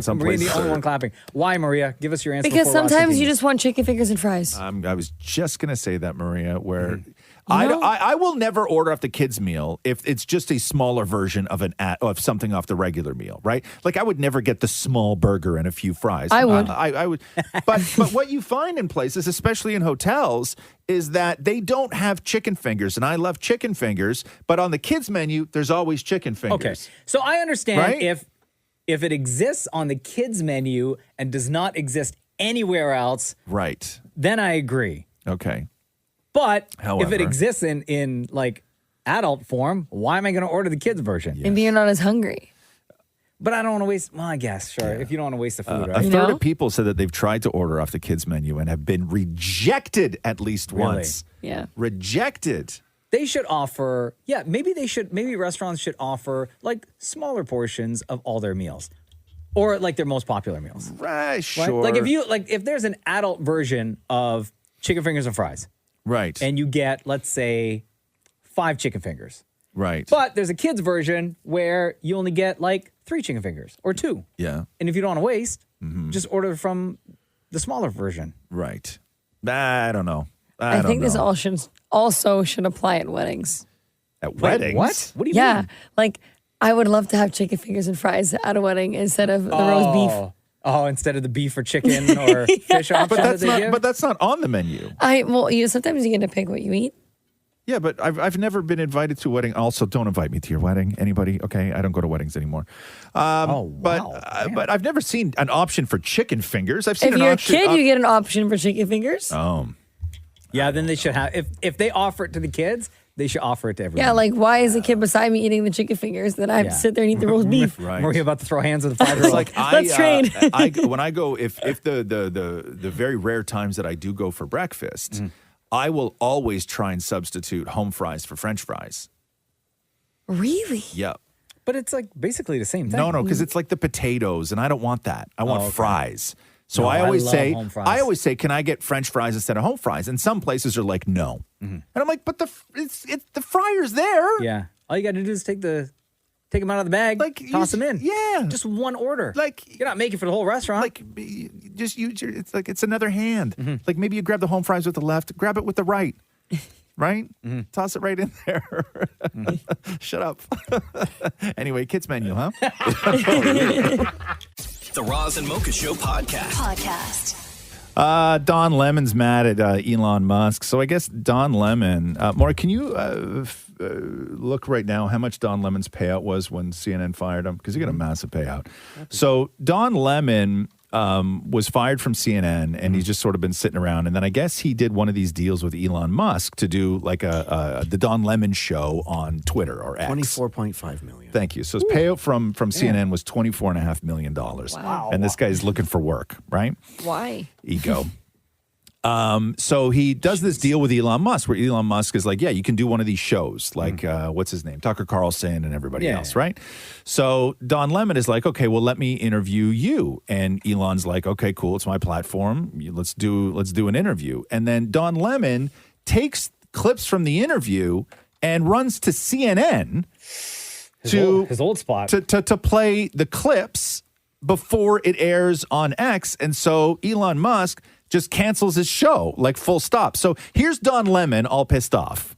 S8: Some
S9: Maria, the
S8: places
S9: only
S8: are-
S9: one clapping. Why, Maria? Give us your answer.
S10: Because
S9: before Ross
S10: sometimes you
S9: continues.
S10: just want chicken fingers and fries.
S8: I was just going to say that, Maria, where I will never order off the kids' meal if it's just a smaller version of something off the regular meal, right? Like I would never get the small burger and a few fries.
S10: I would.
S8: I would. But what you find in places, especially in hotels, is that they don't have chicken fingers, and I love chicken fingers. But on the kids' menu, there's always chicken fingers.
S9: Okay, so I understand
S8: Right?
S9: if it exists on the kids' menu and does not exist anywhere else,
S8: right?
S9: Then I agree.
S8: Okay.
S9: But if
S8: However-
S9: it exists in like adult form, why am I going to order the kids version?
S10: Maybe you're not as hungry.
S9: But I don't want to waste. Well, I guess sure. If you don't want to waste the food,
S8: A
S9: right?
S8: third of people said that they've tried to order off the kids' menu and have been rejected at least
S9: Really?
S8: once.
S10: Yeah.
S8: Rejected.
S9: They should offer. Yeah, maybe they should. Maybe restaurants should offer like smaller portions of all their meals, or like their most popular meals.
S8: Right. Sure.
S9: Like if there's an adult version of chicken fingers and fries.
S8: Right.
S9: And you get, let's say, 5 chicken fingers.
S8: Right.
S9: But there's a kid's version where you only get like 3 chicken fingers or 2.
S8: Yeah.
S9: And if you don't want to waste,
S8: Mm-hmm.
S9: just order from the smaller version.
S8: Right. I don't know.
S10: I think this
S8: know.
S10: also should apply at weddings.
S8: At weddings?
S9: What? What do you
S10: Yeah.
S9: mean?
S10: Like, I would love to have chicken fingers and fries at a wedding instead of the roast beef.
S9: Oh, instead of the beef or chicken or fish option that they give?
S8: But that's not on the menu.
S10: Sometimes you get to pick what you eat.
S8: Yeah, but I've never been invited to a wedding. Also, don't invite me to your wedding. Anybody? Okay, I don't go to weddings anymore. But I've never seen an option for chicken fingers. I've seen
S10: If
S8: an
S10: you're a
S8: option.
S10: kid, you get an option for chicken fingers.
S8: Oh.
S9: Yeah, then they should have. If they offer it to the kids, they should offer it to everyone.
S10: Yeah, like why is the kid beside me eating the chicken fingers? Then I have to sit there and eat the roast beef.
S8: Right.
S9: Were you about to throw hands with a 5-year-old?
S8: Like
S10: Let's trade.
S8: When I go, if the very rare times that I do go for breakfast, I will always try and substitute home fries for French fries.
S10: Really?
S8: Yeah.
S9: But it's like basically the same thing.
S8: No, because it's like the potatoes, and I don't want that. I want
S9: okay.
S8: fries. So
S9: No,
S8: I
S9: I
S8: always
S9: love
S8: say,
S9: home fries.
S8: can I get French fries instead of home fries? And some places are like, no. And I'm like, but the fryer's there.
S9: Yeah. All you got to do is take them out of the bag, toss them in.
S8: Yeah.
S9: Just one order.
S8: Like
S9: you're not making for the whole restaurant.
S8: Like just use it's another hand. Like maybe you grab the home fries with the left, grab it with the right. Right? Toss it right in there. Shut up. Anyway, kids menu, huh?
S1: The Roz and Mocha Show podcast.
S8: Don Lemon's mad at Elon Musk. So I guess Don Lemon, Maura, can you look right now how much Don Lemon's payout was when CNN fired him? Because he got a massive payout. So Don Lemon was fired from CNN, and he's just sort of been sitting around. And then I guess he did one of these deals with Elon Musk to do like the Don Lemon show on Twitter or X.
S11: $24.5 million.
S8: Thank you. So his payout from CNN was $24.5 million.
S10: Wow.
S8: And this guy's looking for work, right?
S10: Why?
S8: Ego. So he does this deal with Elon Musk where Elon Musk is like, yeah, you can do one of these shows like, what's his name? Tucker Carlson and everybody else, right? So Don Lemon is like, okay, well, let me interview you. And Elon's like, okay, cool. It's my platform. Let's do an interview. And then Don Lemon takes clips from the interview and runs to CNN
S9: his old spot
S8: to play the clips before it airs on X. And so Elon Musk just cancels his show, like full stop. So here's Don Lemon all pissed off.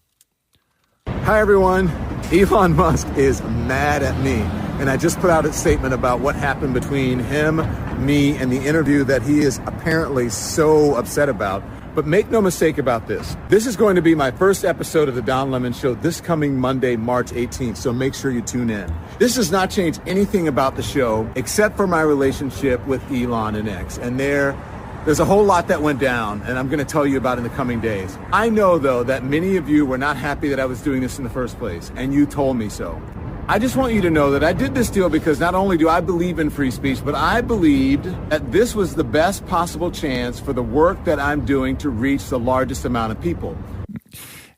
S2: Hi, everyone. Elon Musk is mad at me. And I just put out a statement about what happened between him, me, and the interview that he is apparently so upset about. But make no mistake about this. This is going to be my first episode of the Don Lemon Show this coming Monday, March 18th. So make sure you tune in. This does not change anything about the show except for my relationship with Elon and X. And there's a whole lot that went down, and I'm going to tell you about in the coming days. I know, though, that many of you were not happy that I was doing this in the first place, and you told me so. I just want you to know that I did this deal because not only do I believe in free speech, but I believed that this was the best possible chance for the work that I'm doing to reach the largest amount of people.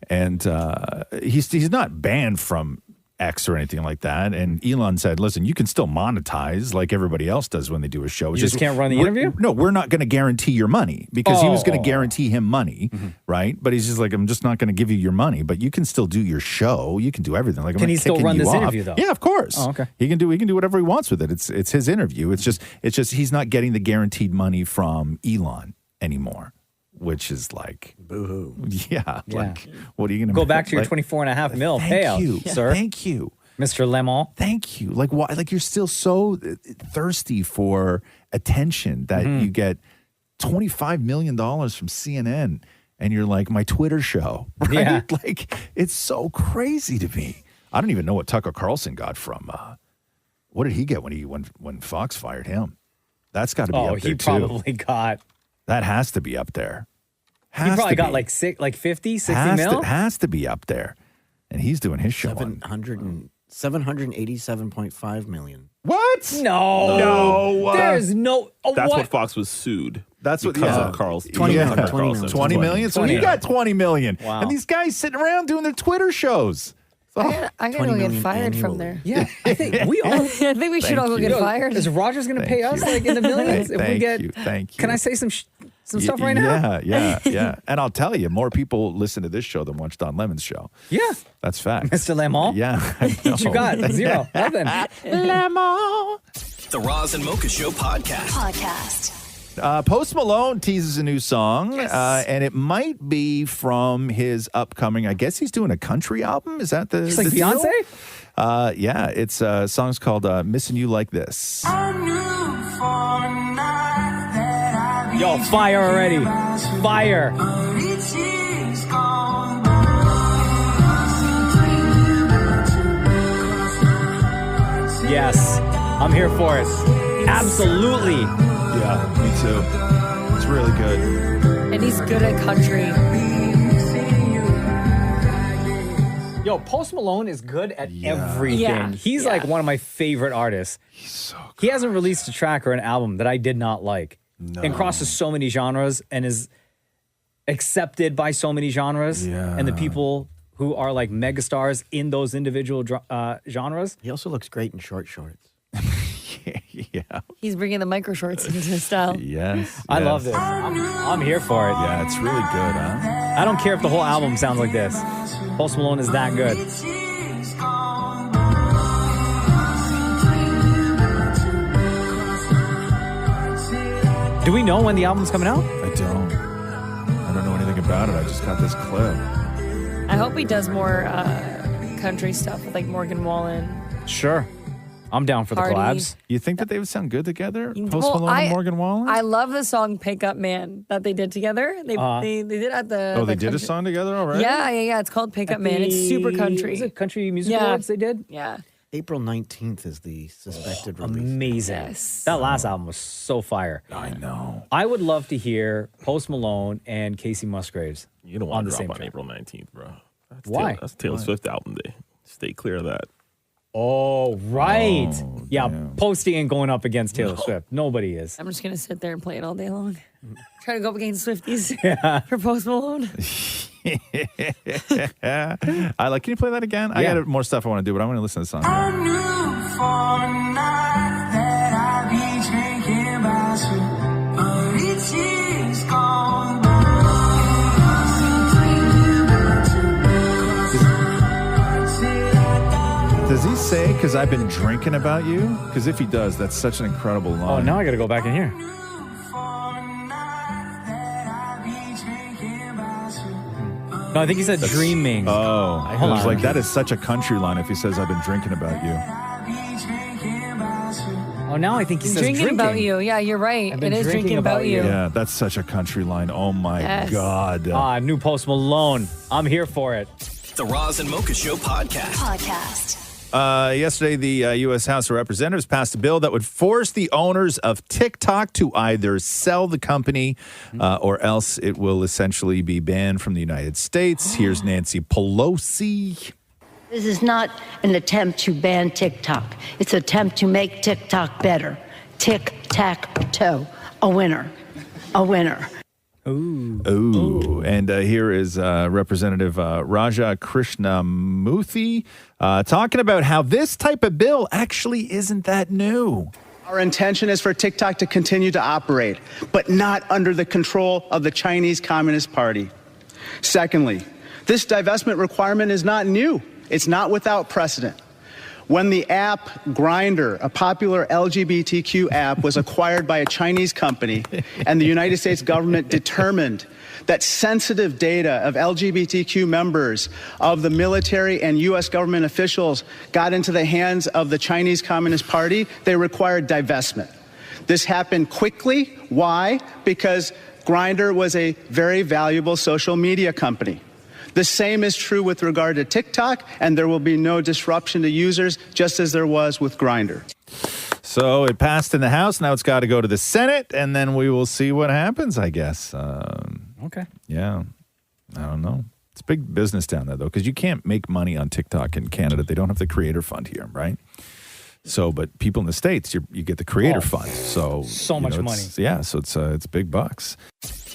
S8: And he's not banned from X or anything like that. And Elon said, listen, you can still monetize like everybody else does when they do a show.
S9: You just can't run the interview?
S8: No, we're not going to guarantee your money because he was going to guarantee him money, right? But he's just like, I'm just not going to give you your money, but you can still do your show. You can do everything. Like,
S9: Can he still run this interview, though?
S8: Yeah, of course.
S9: Oh, okay.
S8: He can do whatever he wants with it. It's his interview. It's just he's not getting the guaranteed money from Elon anymore. which is like,
S11: boo-hoo.
S8: Yeah, like, what are you going to
S9: Go back to your 24.5 mil payout,
S8: you,
S9: sir.
S8: Thank you.
S9: Mr. Lemon.
S8: Thank you. Like, why? Like, you're still so thirsty for attention that you get $25 million from CNN and you're like, my Twitter show, right?
S9: Yeah.
S8: Like, it's so crazy to me. I don't even know what Tucker Carlson got from, what did he get when Fox fired him? That's got to be up there, too.
S9: Oh, he probably got.
S8: That has to be up there.
S9: He probably got like 50, 60 mil?
S8: Has to be up there. And he's doing his show on
S11: 787.5 million.
S8: What?
S9: No. There's no.
S14: That's what Fox was sued.
S8: That's what
S14: because of Carl's
S11: 20 million.
S8: 20 million. So you got 20 million.
S9: Wow.
S8: And these guys sitting around doing their Twitter shows.
S10: I'm gonna go get fired from there.
S9: Yeah, I think we all.
S10: I think we should all go get fired.
S9: Is Rogers going to pay us like in the millions if we get?
S8: Thank you.
S9: Can I say some stuff right now?
S8: Yeah. And I'll tell you, more people listen to this show than watch Don Lemon's show.
S9: Yeah.
S8: That's fact.
S9: Mr. Lemon?
S8: Yeah.
S9: What you got? 0. Nothing.
S8: Lemon.
S1: The Roz and Mocha Show podcast.
S8: Post Malone teases a new song, and it might be from his upcoming, I guess he's doing a country album. Is that the
S9: It's like
S8: deal?
S9: Beyonce?
S8: Yeah, it's song's called Missing You Like This.
S9: Yo, fire already. Fire. Yes, I'm here for it. Absolutely.
S8: Yeah, me too. It's really good.
S10: And he's good at country.
S9: Yo, Post Malone is good at everything.
S10: Yeah.
S9: He's like one of my favorite artists. He's so good. He hasn't released a track or an album that I did not like. And crosses so many genres and is accepted by so many genres.
S8: Yeah.
S9: And the people who are like megastars in those individual genres.
S11: He also looks great in short shorts.
S8: Yeah.
S10: He's bringing the micro shorts into his style.
S8: Yes.
S9: I love this. I'm here for it.
S8: Yeah, it's really good, huh?
S9: I don't care if the whole album sounds like this. Post Malone is that good. Do we know when the album's coming out?
S8: I don't know anything about it. I just got this clip.
S10: I hope he does more country stuff with like Morgan Wallen.
S9: Sure. I'm down for the
S10: Party.
S9: collabs.
S8: You think that they would sound good together? Post
S10: Well,
S8: Malone and Morgan Wallen?
S10: I love the song "Pick Up Man" that they did together. They did at the.
S8: Oh, they
S10: the
S8: did a
S10: country-
S8: song together already?
S10: Yeah. It's called "Pick Up Man." It's super country.
S9: Is it country music
S10: Yeah.
S9: awards they did?
S10: Yeah.
S11: April 19th is the suspected release.
S9: Amazing. That last album was so fire.
S8: I know.
S9: I would love to hear Post Malone and Casey Musgraves.
S14: You don't
S9: on
S14: want
S9: the
S14: to
S9: same
S14: drop on
S9: track.
S14: April 19th, bro.
S9: Why?
S14: That's Taylor
S9: Why?
S14: Swift album day. Stay clear of that.
S9: Oh, right. Yeah, Posty ain't going up against Taylor Swift. Nobody is.
S10: I'm just gonna sit there and play it all day long. Try to go up against Swifties
S9: Yeah.
S10: for Post Malone.
S8: I like. Can you play that again? I got more stuff I want to do, but I'm going to listen to the song. Does he say, because I've been drinking about you? Because if he does, that's such an incredible line.
S9: Oh, now I got to go back in here. No, I think he said dreaming.
S8: Oh,
S9: Hold
S8: I was
S9: on.
S8: like, that is such a country line if he says, I've been drinking about you.
S9: Oh, now I think he says
S10: Drinking
S9: drinking.
S10: about you. Yeah, you're right.
S9: I've
S10: It
S9: been
S10: is drinking about you.
S8: Yeah, that's such a country line. Oh, my
S10: Yes.
S8: God.
S9: New Post Malone. I'm here for it.
S1: The Roz and Mocha Show podcast.
S8: Yesterday, the U.S. House of Representatives passed a bill that would force the owners of TikTok to either sell the company or else it will essentially be banned from the United States. Here's Nancy Pelosi.
S5: This is not an attempt to ban TikTok. It's an attempt to make TikTok better. Tic-tac-toe. A winner. A winner.
S8: Ooh. And here is Representative Raja Krishnamurthy talking about how this type of bill actually isn't that new.
S20: Our intention is for TikTok to continue to operate, but not under the control of the Chinese Communist Party. Secondly, this divestment requirement is not new. It's not without precedent. When the app Grindr, a popular LGBTQ app, was acquired by a Chinese company, and the United States government determined that sensitive data of LGBTQ members of the military and U.S. government officials got into the hands of the Chinese Communist Party, they required divestment. This happened quickly. Why? Because Grindr was a very valuable social media company. The same is true with regard to TikTok, and there will be no disruption to users, just as there was with Grindr.
S8: So it passed in the House. Now it's got to go to the Senate, and then we will see what happens, I guess.
S9: Okay.
S8: Yeah. I don't know. It's big business down there, though, because you can't make money on TikTok in Canada. They don't have the creator fund here, right? So, but people in the States, you get the creator fund. So
S9: much money.
S8: Yeah, so it's big bucks.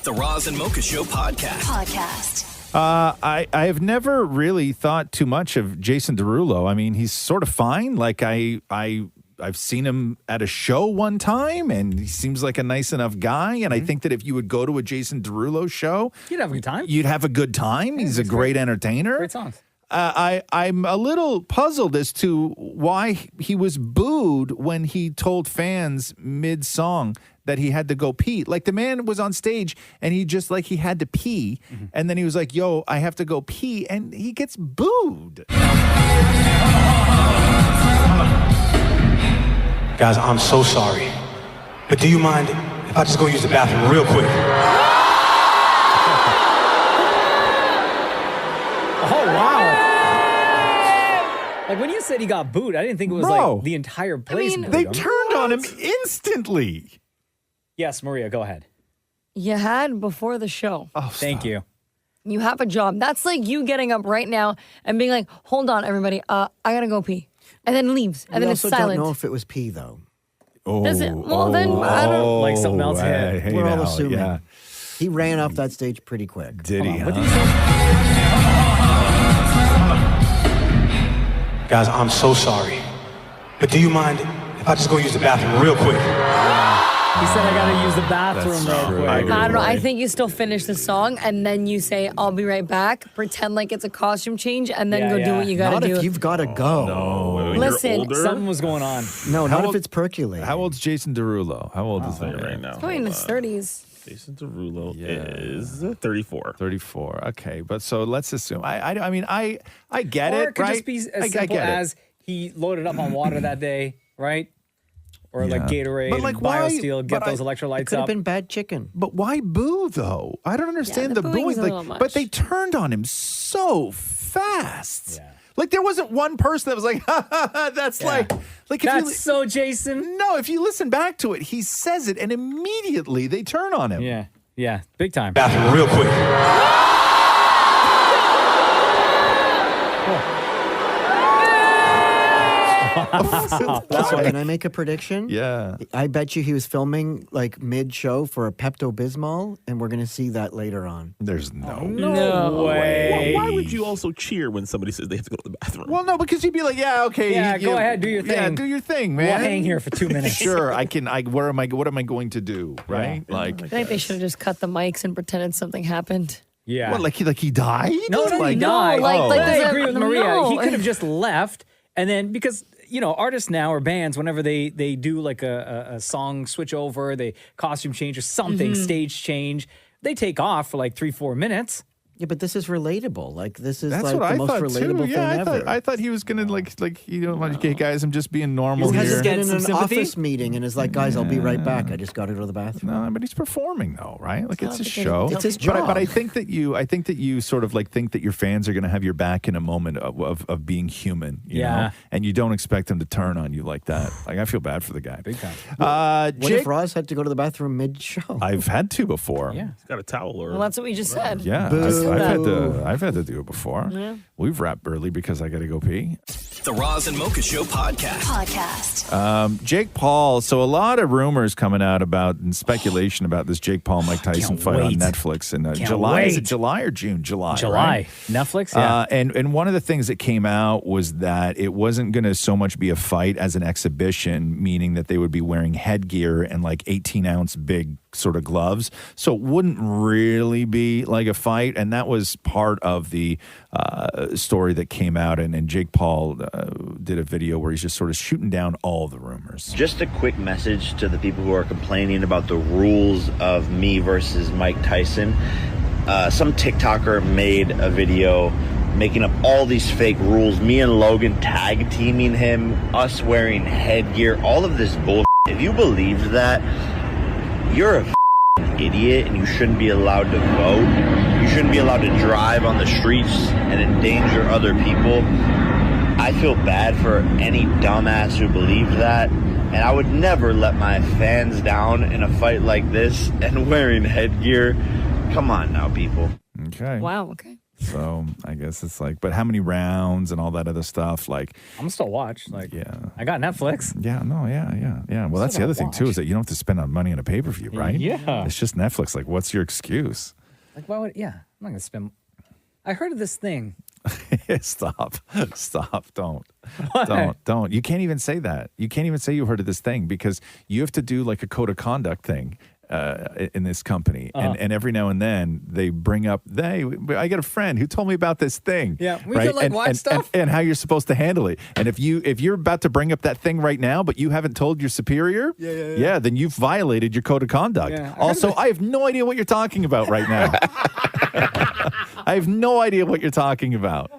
S1: The Roz and Mocha Show podcast.
S8: I have never really thought too much of Jason Derulo. I mean, he's sort of fine. Like I've seen him at a show one time, and he seems like a nice enough guy. And I think that if you would go to a Jason Derulo show,
S9: You'd have a good time.
S8: You'd have a good time. He's a great entertainer.
S9: Great songs.
S8: I'm a little puzzled as to why he was booed when he told fans mid-song that he had to go pee. Like, the man was on stage and he just, like, he had to pee. And then he was like, yo, I have to go pee. And he gets booed.
S3: Guys, I'm so sorry. But do you mind if I just go use the bathroom real quick?
S9: Oh, wow. Like, when you said he got booed, I didn't think it was like the entire place booed
S8: they
S9: him.
S8: turned on him instantly.
S9: Yes, Maria, go ahead.
S10: You had before the show.
S8: Oh,
S9: thank you.
S10: You have a job. That's like you getting up right now and being like, hold on, everybody. I got to go pee. And then leaves. And then it's
S11: also
S10: silent.
S11: don't know if it was pee, though.
S10: Does it? Well, then, I don't...
S9: Like something else hit.
S8: Hey,
S11: We're all
S8: now,
S11: assuming.
S8: yeah.
S11: He ran off that stage pretty quick.
S8: Did he?
S9: What
S8: huh?
S9: did you say?
S3: Guys, I'm so sorry. But do you mind if I just go use the bathroom real quick?
S9: He said I gotta use the bathroom real quick.
S10: I don't know. I think you still finish the song and then you say, I'll be right back. Pretend like it's a costume change and then go do what you got
S11: Not
S10: to do.
S11: if you've got to go.
S8: No.
S10: Listen,
S9: something was going on.
S11: No, not
S8: old-
S11: if it's percolating.
S8: How old's Jason Derulo? How old is he
S14: right now?
S10: Probably in his 30s.
S14: Jason Derulo is 34.
S8: 34. Okay, but so let's assume. I mean, I get
S9: Or
S8: it,
S9: it could
S8: right?
S9: just be
S8: I
S9: as simple
S8: get it.
S9: as he loaded up on water that day, right? Or like
S8: Yeah.
S9: Gatorade,
S8: But, like,
S9: and
S8: why-
S9: BioSteel, get
S8: but
S9: those
S11: It
S9: electrolytes
S11: could have
S9: up.
S11: been bad chicken.
S8: But why boo though? I don't understand
S10: the
S8: the
S10: booing's
S8: booing.
S10: a little
S8: Like,
S10: much.
S8: but they turned on him so fast.
S9: Yeah.
S8: Like there wasn't one person that was like, that's like if
S9: That's
S8: you,
S9: so Jason.
S8: No, if you listen back to it, he says it, and immediately they turn on him.
S9: Yeah, yeah, big time.
S3: Bathroom real quick.
S11: So can I make a prediction?
S8: Yeah.
S11: I bet you he was filming like mid-show for a Pepto-Bismol, and we're going to see that later on.
S8: There's no.
S9: No way.
S14: Why would you also cheer when somebody says they have to go to the bathroom?
S8: Well, no, because you'd be like, yeah, okay,
S9: Yeah, go ahead, do your
S8: Yeah,
S9: thing.
S8: do your thing, man.
S9: We'll hang here for 2 minutes.
S8: Sure, I can. What am I going to do? Right? Like,
S10: I think they should have just cut the mics and pretended something happened.
S9: Yeah.
S8: what? Like he died?
S9: No,
S8: like,
S9: he died.
S10: like
S9: I
S10: there's a-
S9: agree with Maria.
S10: no.
S9: He could have just left, and then because artists now or bands, whenever they do like a song switch over, they costume change or something, stage change, they take off for like 3-4 minutes.
S11: Yeah, but this is relatable. Like this is
S8: That's
S11: like
S8: what
S11: the
S8: I
S11: most
S8: thought
S11: relatable
S8: too.
S11: thing
S8: Yeah,
S11: ever.
S8: I thought he was gonna like okay, guys, I'm just being normal
S11: He has
S8: here.
S11: to get in
S9: Some
S11: an
S9: sympathy?
S11: office meeting and is like, guys, I'll be right back. I just got to go to the bathroom.
S8: No, but he's performing though, right? Like it's a
S10: think it-
S8: show.
S11: It's his
S8: But I
S11: job.
S8: think that you sort of like think that your fans are going to have your back in a moment of being human, you
S9: Yeah.
S8: know? And you don't expect them to turn on you like that. Like I feel bad for the guy.
S9: Big time.
S11: What
S8: Jake,
S11: if Roz had to go to the bathroom mid-show?
S8: I've had to before.
S9: Yeah.
S14: He's got a towel or
S10: Well, that's what we just said.
S8: Yeah, I've had to do it before.
S10: Yeah.
S8: We've wrapped early because I got to go pee.
S1: The Roz and Mocha Show podcast.
S8: Jake Paul. So a lot of rumors coming out about and speculation about this Jake Paul Mike Tyson
S9: Can't
S8: fight on
S9: wait.
S8: Netflix in
S9: Can't
S8: July. Is it
S9: wait.
S8: July or June? July.
S9: July.
S8: Right?
S9: Netflix, yeah.
S8: And one of the things that came out was that it wasn't going to so much be a fight as an exhibition, meaning that they would be wearing headgear and like 18-ounce big sort of gloves. So it wouldn't really be like a fight. And that was part of the story that came out. And Jake Paul did a video where he's just sort of shooting down all the rumors.
S7: Just a quick message to the people who are complaining about the rules of me versus Mike Tyson. Some TikToker made a video making up all these fake rules. Me and Logan tag teaming him, us wearing headgear, all of this bullshit. If you believed that, you're a idiot and you shouldn't be allowed to vote. You shouldn't be allowed to drive on the streets and endanger other people. I feel bad for any dumbass who believed that. And I would never let my fans down in a fight like this and wearing headgear. Come on now, people.
S8: Okay.
S10: Wow, okay.
S8: So I guess it's like, but how many rounds and all that other stuff? Like,
S9: I'm gonna still watch. Like,
S8: yeah,
S9: I got Netflix.
S8: Yeah, no, yeah. Well, that's the other thing too, is that you don't have to spend on money on a pay-per-view, right?
S9: Yeah.
S8: It's just Netflix. Like, what's your excuse?
S9: Like, why would? Yeah, I'm not gonna spend. I heard of this thing.
S8: Stop. Don't. You can't even say that. You can't even say you heard of this thing because you have to do like a code of conduct thing. In this company, and every now and then they bring up, I got a friend who told me about this thing.
S9: Yeah, we could like watch stuff
S8: and how you're supposed to handle it. And if you're about to bring up that thing right now, but you haven't told your superior, then you've violated your code of conduct. Yeah, also, I have no idea what you're talking about right now. I have no idea what you're talking about.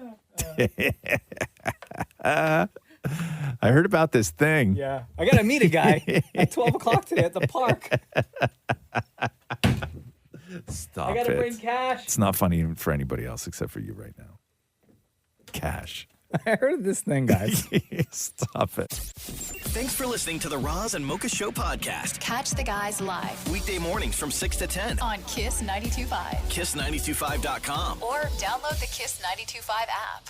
S8: I heard about this thing.
S9: Yeah, I gotta meet a guy at 12 o'clock today at the park.
S8: Stop
S9: I gotta
S8: it.
S9: bring cash.
S8: It's not funny for anybody else except for you right now. Cash.
S9: I heard of this thing, guys.
S8: Stop it.
S1: Thanks for listening to the Roz and Mocha Show podcast.
S12: Catch the guys live
S1: Weekday mornings from 6 to 10.
S12: on Kiss 92.5
S1: Kiss925.com.
S12: or download the Kiss 92.5 app.